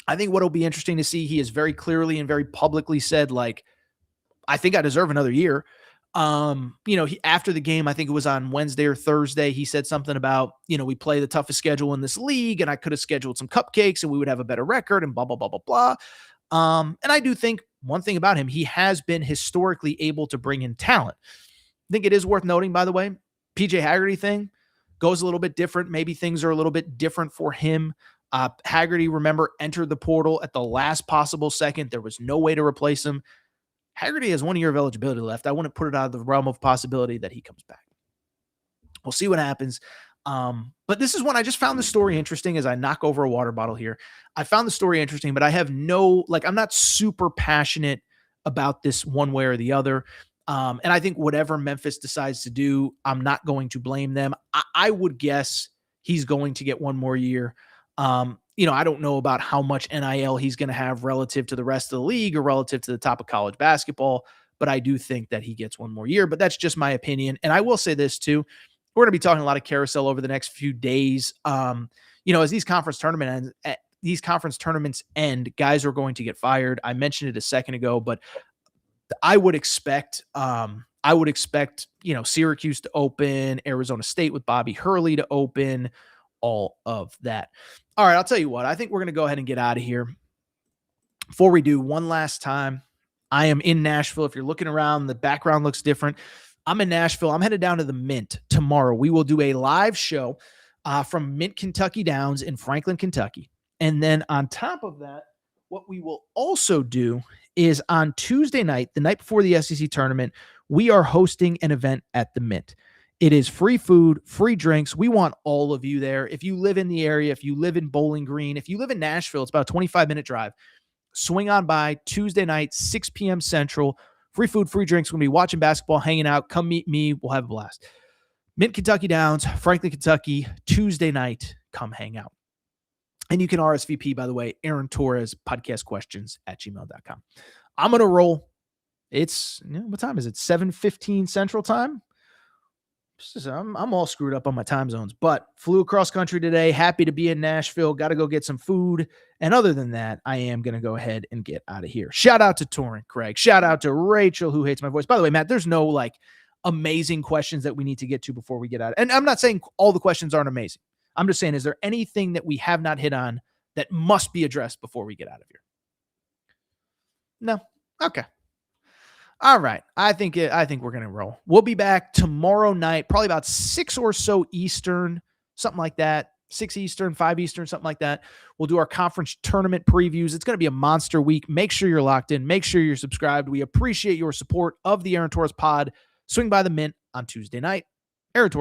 I think what will be interesting to see, he has very clearly and very publicly said, I think I deserve another year. After the game, I think it was on Wednesday or Thursday, he said something about, we play the toughest schedule in this league and I could have scheduled some cupcakes and we would have a better record and blah, blah, blah, blah, blah. And I do think one thing about him, he has been historically able to bring in talent. I think it is worth noting, by the way, PJ Haggerty thing goes a little bit different. Maybe things are a little bit different for him. Haggerty, remember, entered the portal at the last possible second. There was no way to replace him. Haggerty has 1 year of eligibility left. I wouldn't put it out of the realm of possibility that he comes back. We'll see what happens. But this is when I just found the story interesting as I knock over a water bottle here. I found the story interesting, but I have I'm not super passionate about this one way or the other. And I think whatever Memphis decides to do, I'm not going to blame them. I would guess he's going to get 1 more year. I don't know about how much NIL he's going to have relative to the rest of the league or relative to the top of college basketball, but I do think that he gets 1 more year, but that's just my opinion. And I will say this too, we're going to be talking a lot of carousel over the next few days. As these conference tournaments end, guys are going to get fired. I mentioned it a second ago, but I would expect, Syracuse to open, Arizona State with Bobby Hurley to open, all of that. All right, I'll tell you what, I think we're going to go ahead and get out of here. Before we do, one last time, I am in Nashville. If you're looking around, the background looks different. I'm in Nashville. I'm headed down to the Mint tomorrow. We will do a live show from Mint Kentucky Downs in Franklin, Kentucky. And then on top of that, what we will also do is on Tuesday night, the night before the SEC tournament, we are hosting an event at the Mint. It is free food, free drinks. We want all of you there. If you live in the area, if you live in Bowling Green, if you live in Nashville, it's about a 25-minute drive. Swing on by Tuesday night, 6 p.m. Central. Free food, free drinks. We're going to be watching basketball, hanging out. Come meet me. We'll have a blast. Mint Kentucky Downs, Franklin, Kentucky, Tuesday night. Come hang out. And you can RSVP, by the way, Aaron Torres, podcastquestions@gmail.com. I'm going to roll. It's, what time is it? 7:15 Central Time? I'm all screwed up on my time zones, but flew across country today. Happy to be in Nashville. Got to go get some food. And other than that, I am going to go ahead and get out of here. Shout out to Torrent Craig. Shout out to Rachel, who hates my voice. By the way, Matt, there's no amazing questions that we need to get to before we get out. And I'm not saying all the questions aren't amazing. I'm just saying, is there anything that we have not hit on that must be addressed before we get out of here? No. Okay. All right. I think we're going to roll. We'll be back tomorrow night, probably about 6 or so Eastern, something like that. 6 Eastern, 5 Eastern, something like that. We'll do our conference tournament previews. It's going to be a monster week. Make sure you're locked in. Make sure you're subscribed. We appreciate your support of the Aaron Torres pod. Swing by the Mint on Tuesday night. Aaron Torres.